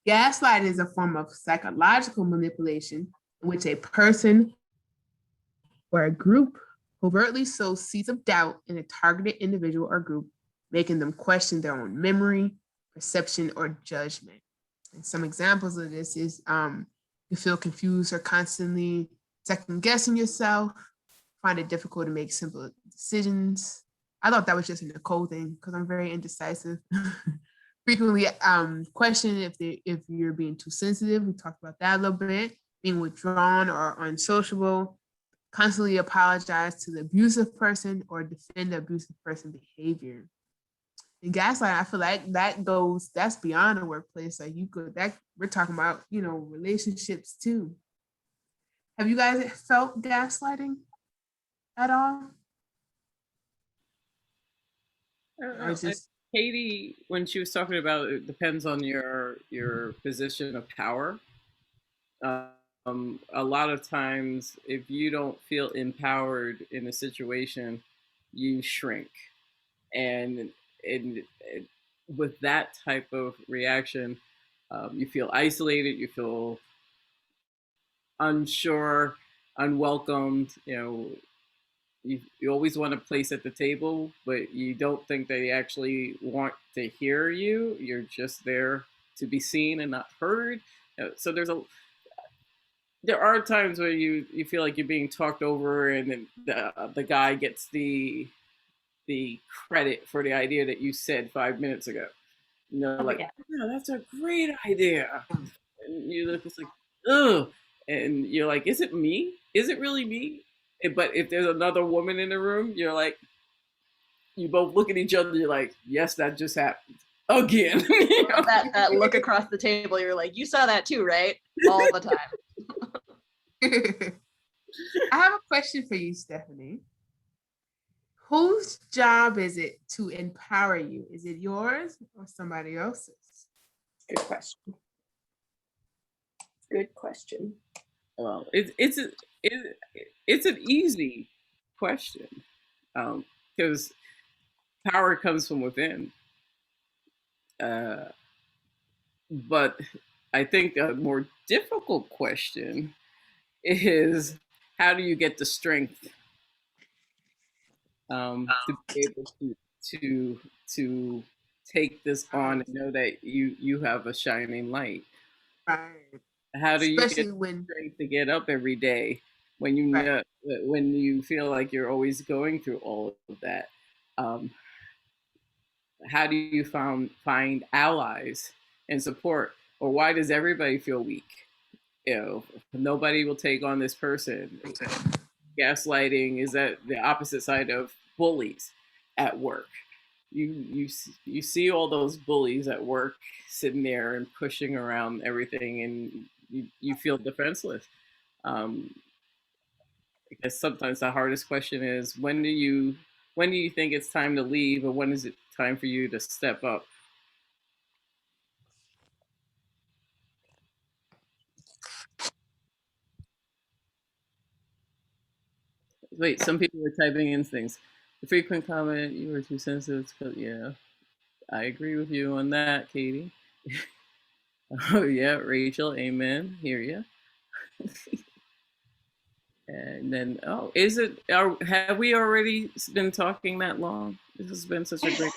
Gaslighting is a form of psychological manipulation in which a person or a group overtly sows seeds of doubt in a targeted individual or group, making them question their own memory, perception, or judgment. And some examples of this is you feel confused or constantly second guessing yourself, find it difficult to make simple decisions. I thought that was just a Nicole thing because I'm very indecisive. Frequently question if you're being too sensitive. We talked about that a little bit. Being withdrawn or unsociable. Constantly apologize to the abusive person or defend the abusive person behavior. And gaslighting, I feel like that's beyond the workplace. Like we're talking about, relationships too. Have you guys felt gaslighting at all? I don't Or know. is this Katie, when she was talking about it depends on your position of power. A lot of times, if you don't feel empowered in a situation, you shrink, and and with that type of reaction, you feel isolated, you feel unsure, unwelcomed. You always want a place at the table, but you don't think they actually want to hear you. You're just there to be seen and not heard. So there are times where you feel like you're being talked over, and then the guy gets the credit for the idea that you said 5 minutes ago. Like, yeah. yeah, that's a great idea. And you look, it's like, ugh. And you're like, is it me? Is it really me? But if there's another woman in the room, you're like, you both look at each other, you're like, yes, that just happened again. That look across the table, you're like, you saw that too, right? All the time. I have a question for you, Stephanie. Whose job is it to empower you? Is it yours or somebody else's? Good question. Good question. Well, it's an easy question, because power comes from within. But I think a more difficult question is, how do you get the strength to be able to take this on and know that you have a shining light? Right. How do you Especially get when strength to get up every day when you Right. know, when you feel like you're always going through all of that? Um, how do you find allies and support, or why does everybody feel weak? Nobody will take on this person. Gaslighting is at the opposite side of bullies at work. You see all those bullies at work sitting there and pushing around everything, and you feel defenseless. Um, I guess sometimes the hardest question is, when do you think it's time to leave, or when is it time for you to step up? Wait, some people are typing in things. The frequent comment, you were too sensitive. Yeah, I agree with you on that, Katie. Oh yeah, Rachel, amen. Hear ya. And then, oh, have we already been talking that long? This has been such a great.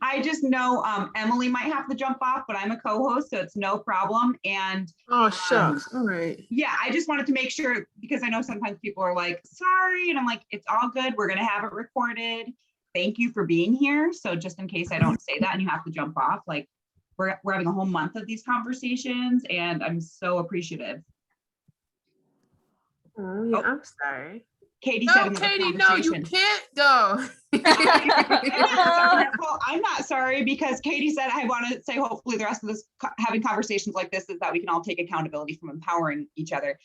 I just know Emily might have to jump off, but I'm a co-host, so it's no problem. And Oh shucks. All right. yeah, I just wanted to make sure, because I know sometimes people are like, sorry, and I'm like, it's all good. We're gonna have it recorded. Thank you for being here. So just in case I don't say that and you have to jump off, like we're having a whole month of these conversations, and I'm so appreciative. Oh yeah, I'm sorry. Katie said No, another Katie, no, you conversation. can't go. I'm not sorry, because Katie said, I want to say, hopefully the rest of this having conversations like this is that we can all take accountability from empowering each other.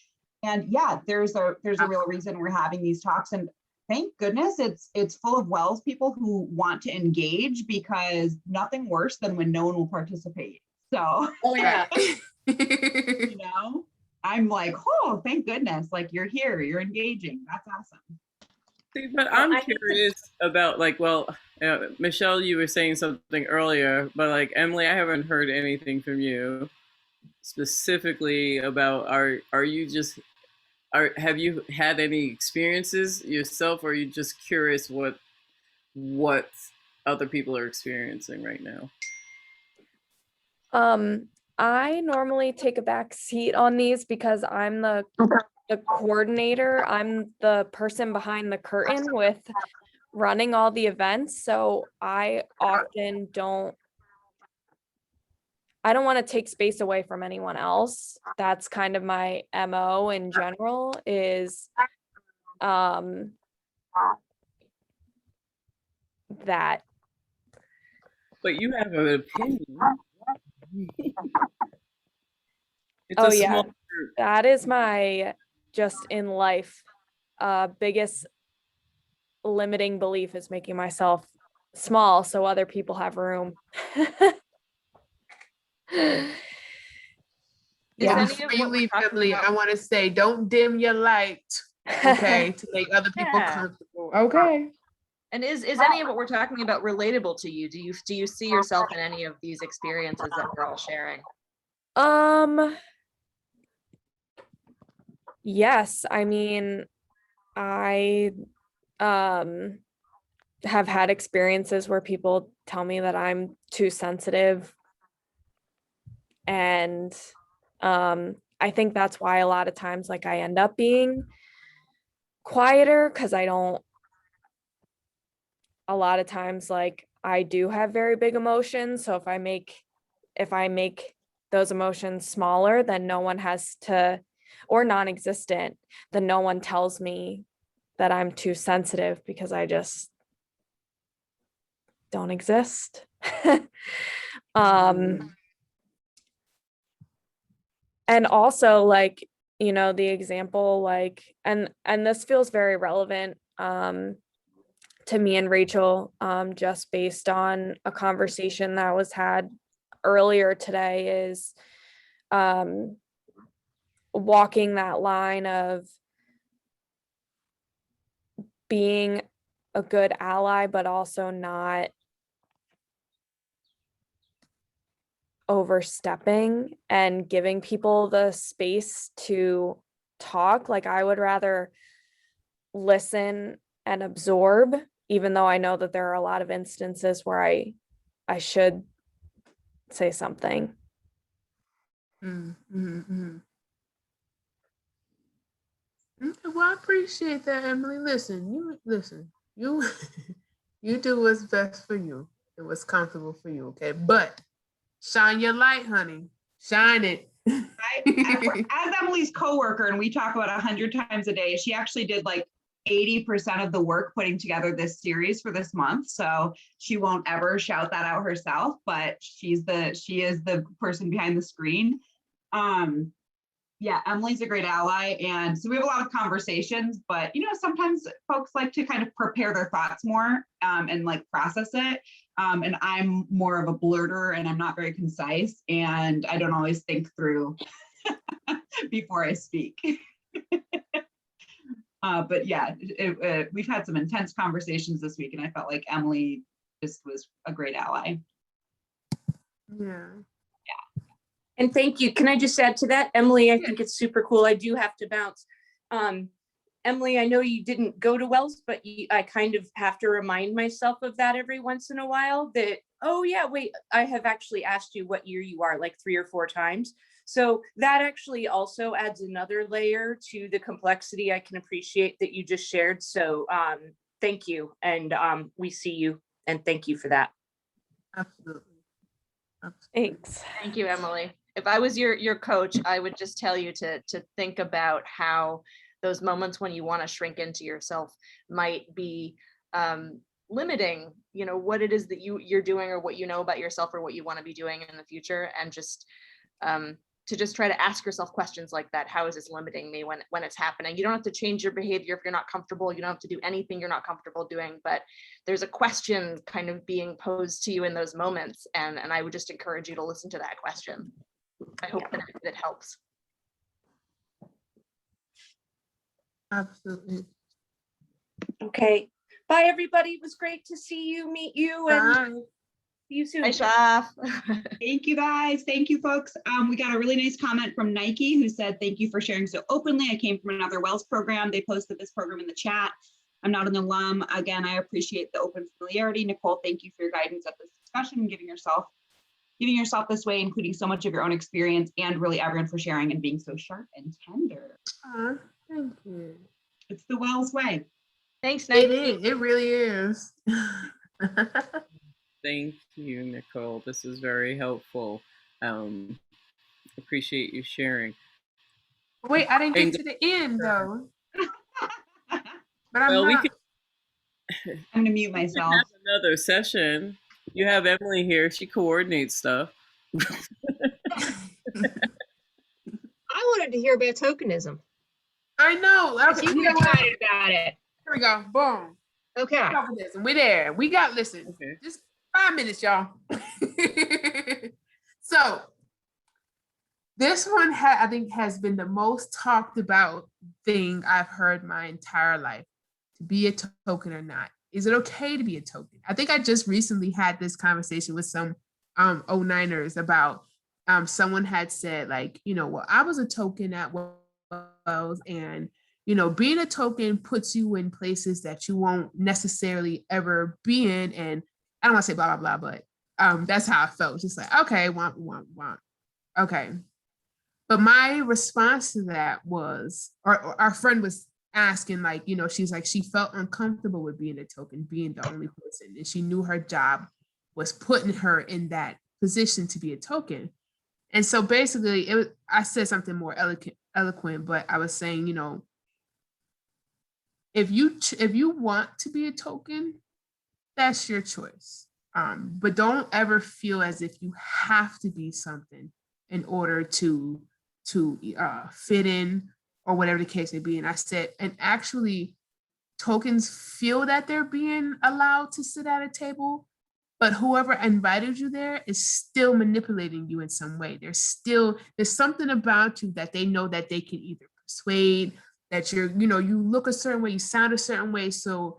And yeah, there's a real reason we're having these talks, and thank goodness it's full of Wells people who want to engage, because nothing worse than when no one will participate. So Oh yeah. you know, I'm like, oh, thank goodness, like you're here, you're engaging. That's awesome. See, but I'm curious about, like, well, Michelle, you were saying something earlier, but like Emily, I haven't heard anything from you specifically about, are you just, have you had any experiences yourself, or are you just curious what other people are experiencing right now? I normally take a back seat on these because I'm the coordinator. I'm the person behind the curtain with running all the events. So I often don't want to take space away from anyone else. That's kind of my MO in general, is that. But you have an opinion. Oh yeah, that is my, just in life, biggest limiting belief, is making myself small so other people have room. Yeah. Is any of Before you what we're leave, talking Emily, about- I want to say, don't dim your light, okay, to make other people Yeah. comfortable. Okay. And is any of what we're talking about relatable to you? Do you see yourself in any of these experiences that we're all sharing? Yes, I mean, I have had experiences where people tell me that I'm too sensitive, and I think that's why a lot of times like I end up being quieter, because I don't, a lot of times like I do have very big emotions, so if I make those emotions smaller, then no one has to, or non-existent, then no one tells me that I'm too sensitive, because I just don't exist. And also, like, you know, the example, like, and this feels very relevant to me and Rachel, just based on a conversation that was had earlier today, is walking that line of being a good ally, but also not overstepping and giving people the space to talk. Like, I would rather listen and absorb, even though I know that there are a lot of instances where I should say something. Okay, well, I appreciate that, Emily. Listen, you you do what's best for you and what's comfortable for you, okay? But shine your light, honey. Shine it. As Emily's coworker, and we talk about 100 times a day, she actually did like 80% of the work putting together this series for this month. So she won't ever shout that out herself, but she is the person behind the screen. Yeah, Emily's a great ally. And so we have a lot of conversations, but you know, sometimes folks like to kind of prepare their thoughts more and like process it. And I'm more of a blurter, and I'm not very concise, and I don't always think through before I speak. But yeah, we've had some intense conversations this week, and I felt like Emily just was a great ally. Yeah. And thank you. Can I just add to that? Emily, I think it's super cool. I do have to bounce. Emily, I know you didn't go to Wells, but I kind of have to remind myself of that every once in a while, that, oh yeah, wait, I have actually asked you what year you are like 3 or 4 times. So that actually also adds another layer to the complexity I can appreciate that you just shared. So thank you. And we see you, and thank you for that. Absolutely. Thanks. Thank you, Emily. If I was your coach, I would just tell you to think about how those moments when you want to shrink into yourself might be limiting, you know, what it is that you're doing, or what you know about yourself, or what you want to be doing in the future, and just to just try to ask yourself questions like that. How is this limiting me when it's happening? You don't have to change your behavior if you're not comfortable. You don't have to do anything you're not comfortable doing, but there's a question kind of being posed to you in those moments. And I would just encourage you to listen to that question. I hope that it helps. Absolutely. Okay. Bye, everybody. It was great to see you, meet you, and Bye. see you soon. Bye, Shaf. Thank you guys. Thank you, folks. We got a really nice comment from Nike, who said, thank you for sharing so openly. I came from another Wells program. They posted this program in the chat. I'm not an alum. Again, I appreciate the open familiarity. Nicole, thank you for your guidance at this discussion, giving yourself this way, including so much of your own experience, and really everyone for sharing and being so sharp and tender. Thank you. It's the Wells way. Thanks, Nike. It is. It really is. Thank you, Nicole. This is very helpful. Appreciate you sharing. Wait, I didn't get to the end though. But I'm Well, not. I'm gonna mute myself. Have another session. You have Emily here. She coordinates stuff. I wanted to hear about tokenism. I know. You were excited about it. Here we go. Boom. Okay. Tokenism. We're there. We got, listen, Okay. just 5 minutes, y'all. So this one I think has been the most talked about thing I've heard my entire life. To be a token or not. Is it okay to be a token? I think I just recently had this conversation with some 09ers about someone had said, like, you know, well, I was a token at Wells, and you know, being a token puts you in places that you won't necessarily ever be in. And I don't want to say blah blah blah, but that's how I felt. Just like, okay, want. Okay. But my response to that was, or our friend was asking, like, you know, she's like, she felt uncomfortable with being a token, being the only person. And she knew her job was putting her in that position to be a token. And so basically, I said something more eloquent, but I was saying, you know, if you want to be a token, that's your choice. But don't ever feel as if you have to be something in order to fit in, or whatever the case may be. And I said, and actually, tokens feel that they're being allowed to sit at a table, but whoever invited you there is still manipulating you in some way. There's something about you that they know that they can either persuade, that you're, you know, you look a certain way, you sound a certain way. So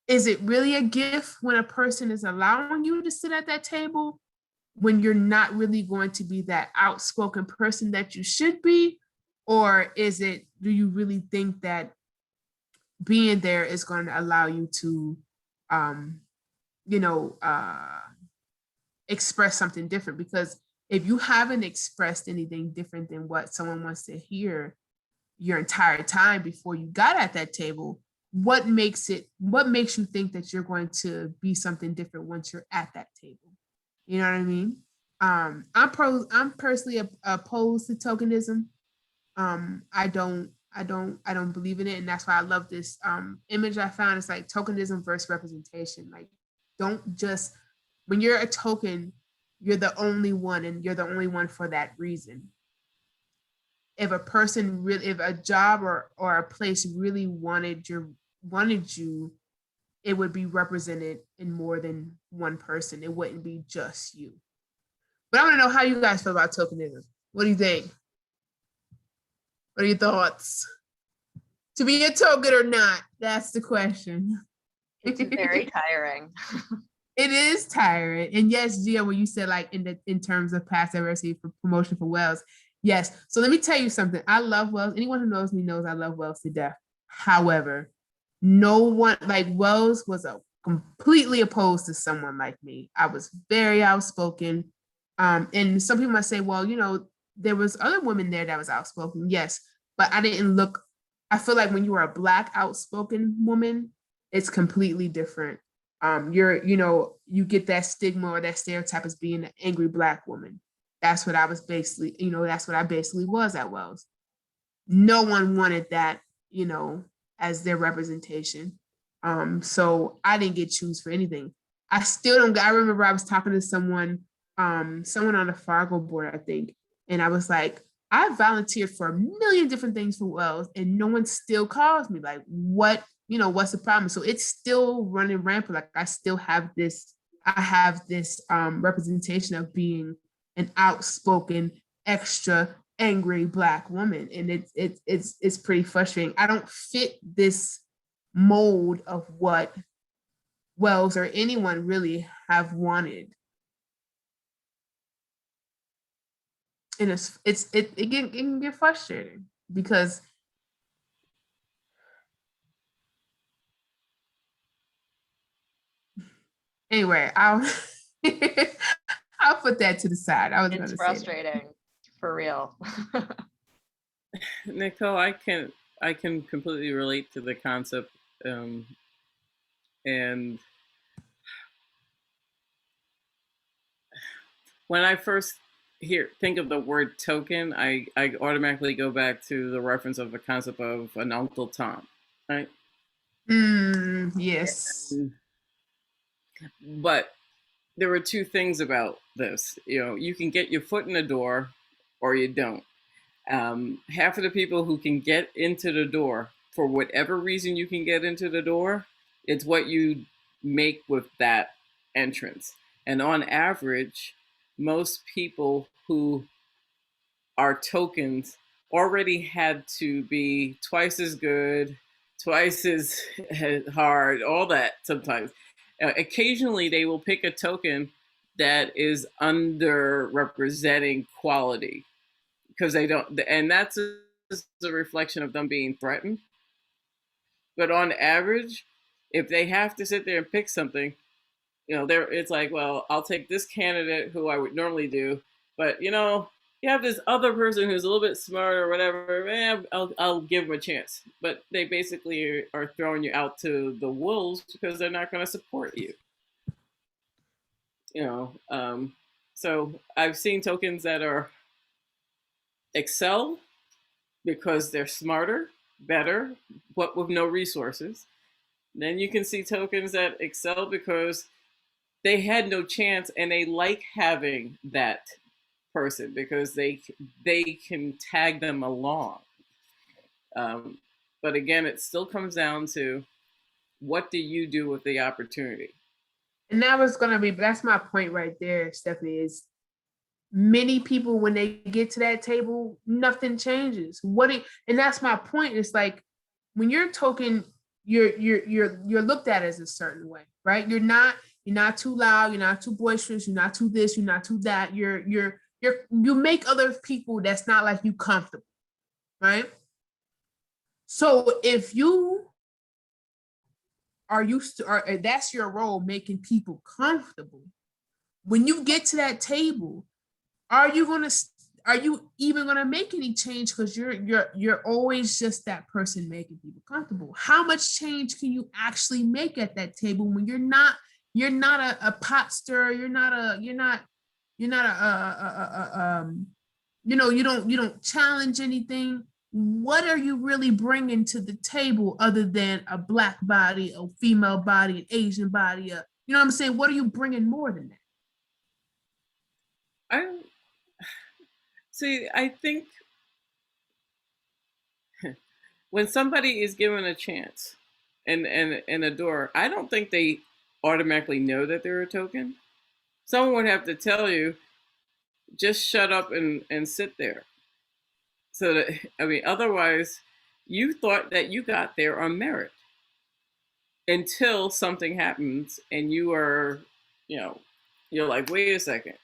is it really a gift when a person is allowing you to sit at that table, when you're not really going to be that outspoken person that you should be? Or is it, do you really think that being there is going to allow you to, express something different? Because if you haven't expressed anything different than what someone wants to hear your entire time before you got at that table, what makes you think that you're going to be something different once you're at that table? You know what I mean? I'm personally opposed to tokenism. I don't believe in it, and that's why I love this image I found. It's like tokenism versus representation. Like, don't just, when you're a token, you're the only one, and you're the only one for that reason. If a job or a place really wanted you, it would be represented in more than one person. It wouldn't be just you. But I want to know how you guys feel about tokenism. What do you think? What are your thoughts? To be a token or not? That's the question. It's very tiring. It is tiring. And yes, Gia, when you said like in terms of past adversity for promotion for Wells, yes. So let me tell you something. I love Wells. Anyone who knows me knows I love Wells to death. However, no one, like, Wells was completely opposed to someone like me. I was very outspoken. And some people might say, well, you know, there was other women there that was outspoken. Yes, but I didn't look. I feel like when you are a Black outspoken woman, it's completely different. You get that stigma or that stereotype as being an angry Black woman. That's what I was basically, that's what I basically was at Wells. No one wanted that, as their representation. So I didn't get choose for anything. I still don't. I remember I was talking to someone on the Fargo board, I think, and I was like, I volunteered for a million different things for Wells, and no one still calls me. Like, what's the problem? So it's still running rampant. Like, I have this representation of being an outspoken, extra angry Black woman, and it's pretty frustrating. I don't fit this mold of what Wells or anyone really have wanted. And it can get frustrating because anyway, I'll put that to the side. It's frustrating, for real. Nicole, I can completely relate to the concept, and when I first think of the word token, I automatically go back to the reference of the concept of an Uncle Tom, right? Yes. But there were two things about this. You can get your foot in the door or you don't. Half of the people who can get into the door, for whatever reason you can get into the door, It's what you make with that entrance. And on average, most people who are tokens already had to be twice as good, twice as hard, all that sometimes. Occasionally, they will pick a token that is underrepresenting quality because they don't, and that's a reflection of them being threatened. But on average, if they have to sit there and pick something, it's like, well, I'll take this candidate who I would normally do, but you have this other person who's a little bit smarter or whatever, man, I'll give them a chance. But they basically are throwing you out to the wolves because they're not going to support you. So I've seen tokens that are excel because they're smarter, better, but with no resources. Then you can see tokens that excel because they had no chance and they like having that person because they can tag them along. But again, it still comes down to what do you do with the opportunity? And that's my point right there, Stephanie, is many people, when they get to that table, nothing changes. And that's my point. It's like, when you're a token, you're looked at as a certain way, right? You're not too loud, you're not too boisterous, you're not too this, you're not too that. You make other people that's not like you comfortable, right? So if you are used to, or that's your role, making people comfortable, when you get to that table, are you even gonna make any change? Because you're always just that person making people comfortable. How much change can you actually make at that table when you're not a pot stirrer, you don't challenge anything? What are you really bringing to the table other than a Black body, a female body, an Asian body? You know what I'm saying? What are you bringing more than that? I think when somebody is given a chance and a door, I don't think they automatically know that they're a token. Someone would have to tell you, just shut up and sit there. So that, otherwise, you thought that you got there on merit until something happens and you are, you're like, wait a second.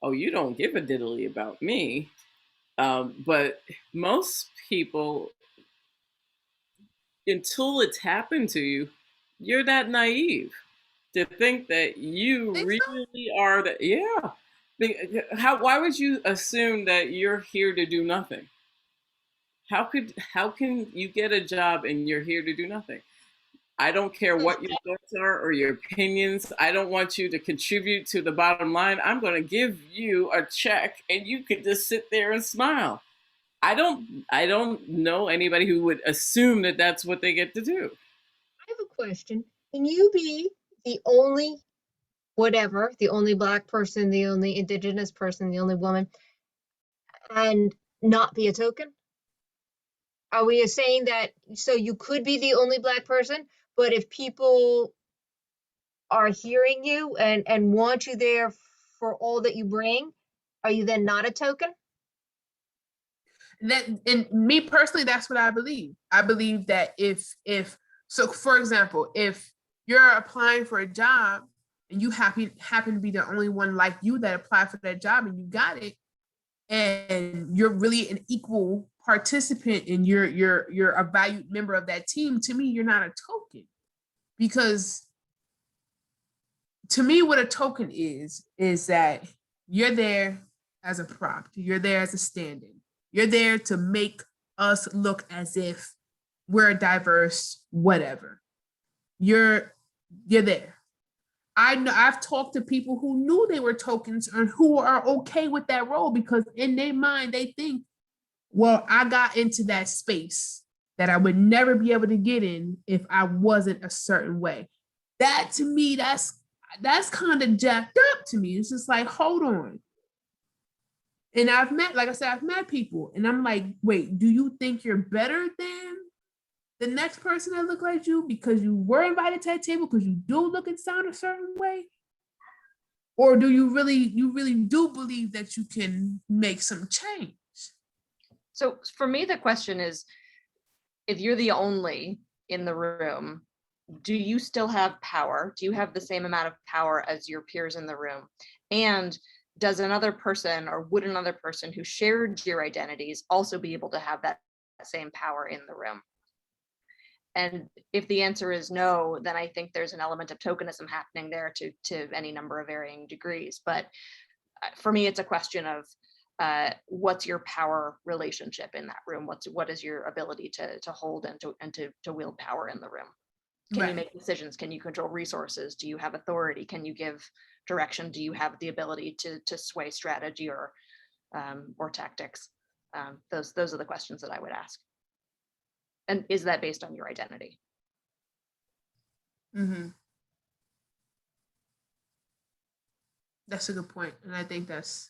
Oh, you don't give a diddly about me. But most people, until it's happened to you, you're that naive to think that you really are that. Yeah. Why would you assume that you're here to do nothing? How can you get a job and you're here to do nothing? I don't care what your thoughts are or your opinions. I don't want you to contribute to the bottom line. I'm going to give you a check and you could just sit there and smile. I don't know anybody who would assume that that's what they get to do. I have a question. Can you be the only the only Black person, the only Indigenous person, the only woman, and not be a token? Are we saying that, so you could be the only Black person, but if people are hearing you and want you there for all that you bring, are you then not a token? And me personally, that's what I believe. I believe that so for example, if you're applying for a job and you happen to be the only one like you that applied for that job and you got it, and you're really an equal participant and you're a valued member of that team, to me, you're not a token. Because to me, what a token is that you're there as a prop, you're there as a stand-in. You're there to make us look as if we're a diverse whatever. You're there. I've talked to people who knew they were tokens and who are okay with that role because in their mind they think, well, I got into that space that I would never be able to get in if I wasn't a certain way. That to me, that's kind of jacked up to me. It's just like, hold on. And I've met people and I'm like, wait, do you think you're better than the next person that look like you because you were invited to that table because you do look and sound a certain way? Or do you really do believe that you can make some change? So for me, the question is, if you're the only in the room, do you still have power? Do you have the same amount of power as your peers in the room? And does another person, or would another person who shared your identities also be able to have that same power in the room? And if the answer is no, then I think there's an element of tokenism happening there to any number of varying degrees. But for me, it's a question of what's your power relationship in that room? What is your ability to hold and to wield power in the room? Can you make decisions? Can you control resources? Do you have authority? Can you give direction? Do you have the ability to sway strategy or tactics? Those are the questions that I would ask. And is that based on your identity? Mm-hmm. That's a good point. And I think that's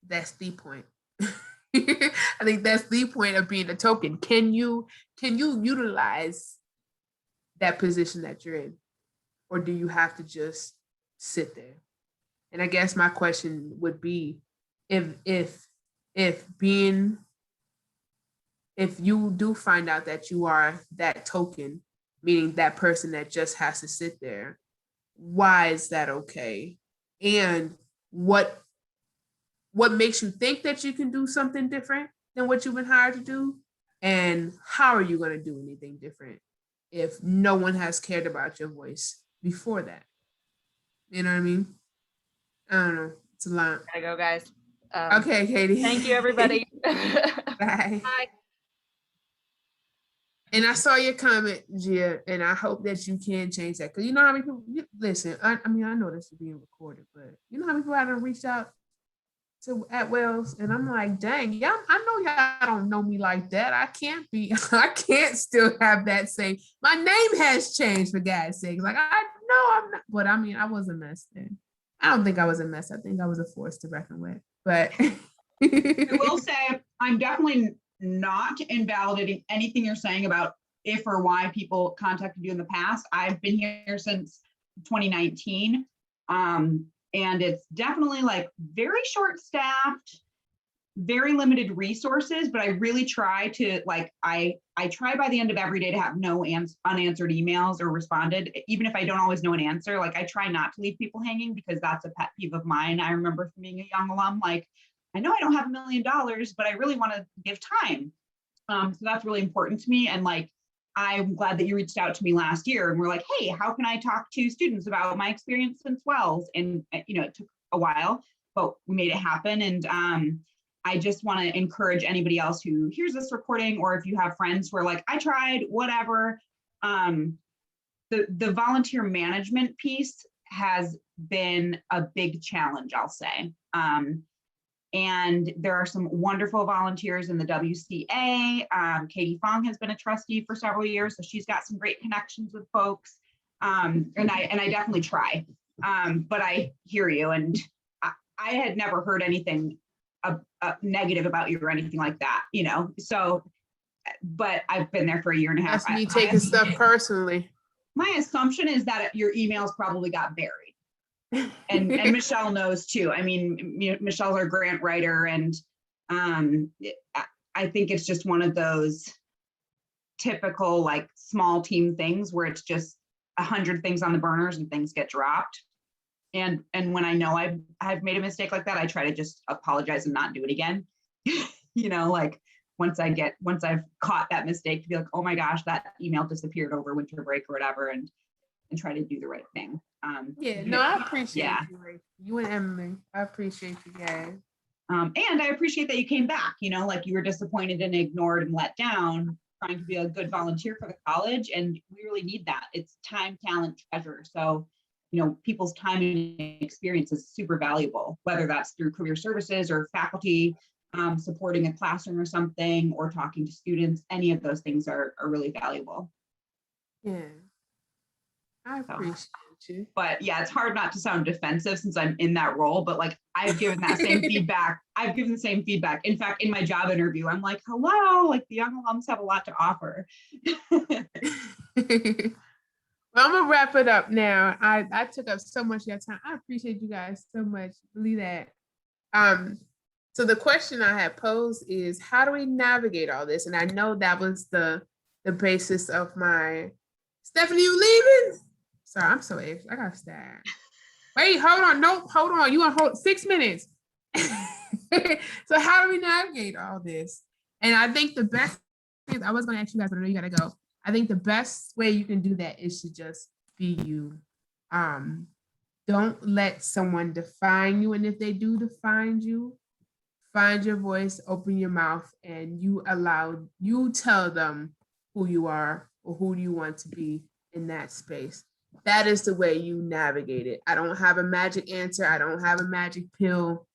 the point. I think that's the point of being a token. Can you utilize that position that you're in? Or do you have to just sit there? And I guess my question would be, if you do find out that you are that token, meaning that person that just has to sit there, why is that okay? And what makes you think that you can do something different than what you've been hired to do? And how are you going to do anything different if no one has cared about your voice before that? You know what I mean? I don't know. It's a lot. Gotta go, guys. Okay, Katie. Thank you, everybody. Bye. Bye. And I saw your comment, Gia, and I hope that you can change that. Because you know how many people, listen, I mean, I know this is being recorded, but you know how many people have reached out to at Wells, and I'm like, dang, y'all, I know y'all don't know me like that. I can't still have that same, my name has changed, for God's sake. Like, I know I'm not, but I mean, I was a mess then. I don't think I was a mess. I think I was a force to reckon with. But I will say, I'm definitely not invalidating anything you're saying about if or why people contacted you in the past. I've been here since 2019. And it's definitely like very short staffed, very limited resources, but I really try to I try by the end of every day to have no unanswered emails or responded, even if I don't always know an answer. Like, I try not to leave people hanging because that's a pet peeve of mine. I remember from being a young alum, like, I know I don't have $1 million, but I really want to give time. So that's really important to me. And like, I'm glad that you reached out to me last year and we're like, hey, how can I talk to students about my experience since Wells? And, you know, it took a while, but we made it happen. And I just want to encourage anybody else who hears this recording, or if you have friends who are like, I tried, whatever. The volunteer management piece has been a big challenge, I'll say. And there are some wonderful volunteers in the WCA. Katie Fong has been a trustee for several years, so she's got some great connections with folks. And I definitely try, but I hear you. And I had never heard anything negative about you or anything like that, you know? So, but I've been there for 1.5 years. That's me taking stuff personally. My assumption is that your emails probably got buried. And Michelle knows too. I mean, Michelle's our grant writer, and I think it's just one of those typical like small team things where it's just 100 things on the burners and things get dropped. And when I know I've made a mistake like that, I try to just apologize and not do it again. You know, like once I've caught that mistake, to be like, oh my gosh, that email disappeared over winter break or whatever, and try to do the right thing. I appreciate you and Emily. I appreciate you guys. And I appreciate that you came back, you know, like you were disappointed and ignored and let down, trying to be a good volunteer for the college. And we really need that. It's time, talent, treasure. So, you know, people's time and experience is super valuable, whether that's through career services or faculty, supporting a classroom or something, or talking to students. Any of those things are really valuable. Yeah. I appreciate But yeah, it's hard not to sound defensive since I'm in that role, but like I've given that same feedback. I've given the same feedback. In fact, in my job interview, I'm like, hello, like the young alums have a lot to offer. Well, I'm gonna wrap it up now. I took up so much of your time. I appreciate you guys so much. Believe that. So the question I had posed is, how do we navigate all this? And I know that was the basis of my Stephanie, you leaving? Sorry, I'm so anxious. I gotta stop. Wait, hold on. Nope, hold on. You want to hold 6 minutes. So how do we navigate all this? And I think the best thing, I was gonna ask you guys, but I know you gotta go. I think the best way you can do that is to just be you. Don't let someone define you. And if they do define you, find your voice, open your mouth, and you tell them who you are or who you want to be in that space. That is the way you navigate it. I don't have a magic answer. I don't have a magic pill.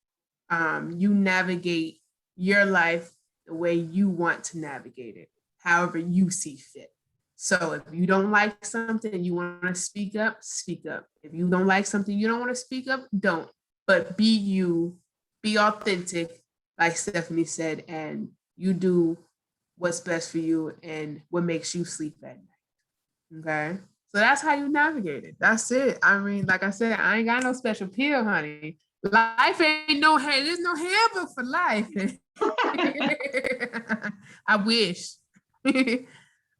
You navigate your life the way you want to navigate it, however you see fit. So if you don't like something and you want to speak up, speak up. If you don't like something you don't want to speak up, don't. But be you, be authentic, like Stephanie said, and you do what's best for you and what makes you sleep at night. Okay? So that's how you navigate it. That's it. I mean, like I said, I ain't got no special pill, honey. Life ain't there's no handbook for life. I wish.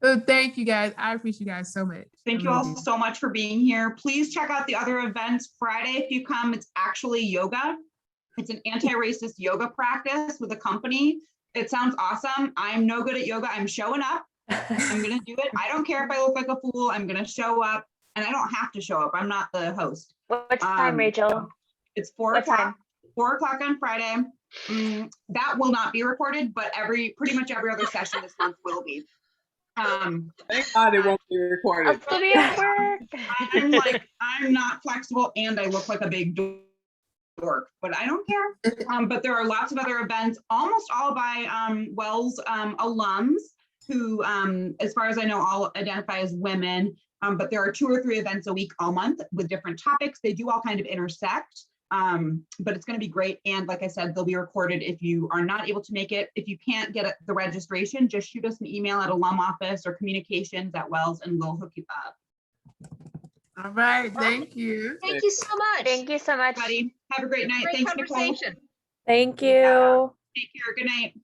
So thank you guys. I appreciate you guys so much. Thank you all so much for being here. Please check out the other events. Friday, if you come, it's actually yoga. It's an anti-racist yoga practice with a company. It sounds awesome. I'm no good at yoga. I'm showing up. I'm going to do it. I don't care if I look like a fool. I'm going to show up, and I don't have to show up. I'm not the host. What time, Rachel? It's 4 o'clock. 4 o'clock on Friday. That will not be recorded, but pretty much every other session this month will be. Thank God it won't be recorded. I'll still be at work. I'm not flexible, and I look like a big dork, but I don't care. But there are lots of other events, almost all by Wells alums who, as far as I know, all identify as women. But there are 2 or 3 events a week all month with different topics. They do all kind of intersect. But it's going to be great. And like I said, they'll be recorded if you are not able to make it. If you can't get the registration, just shoot us an email at alum office or communications at Wells and we'll hook you up. All right. Thank you. Thank you so much. Thank you so much. Buddy, have a great night. Great Thanks, Nicole. conversation. Thank you. Take care. Good night.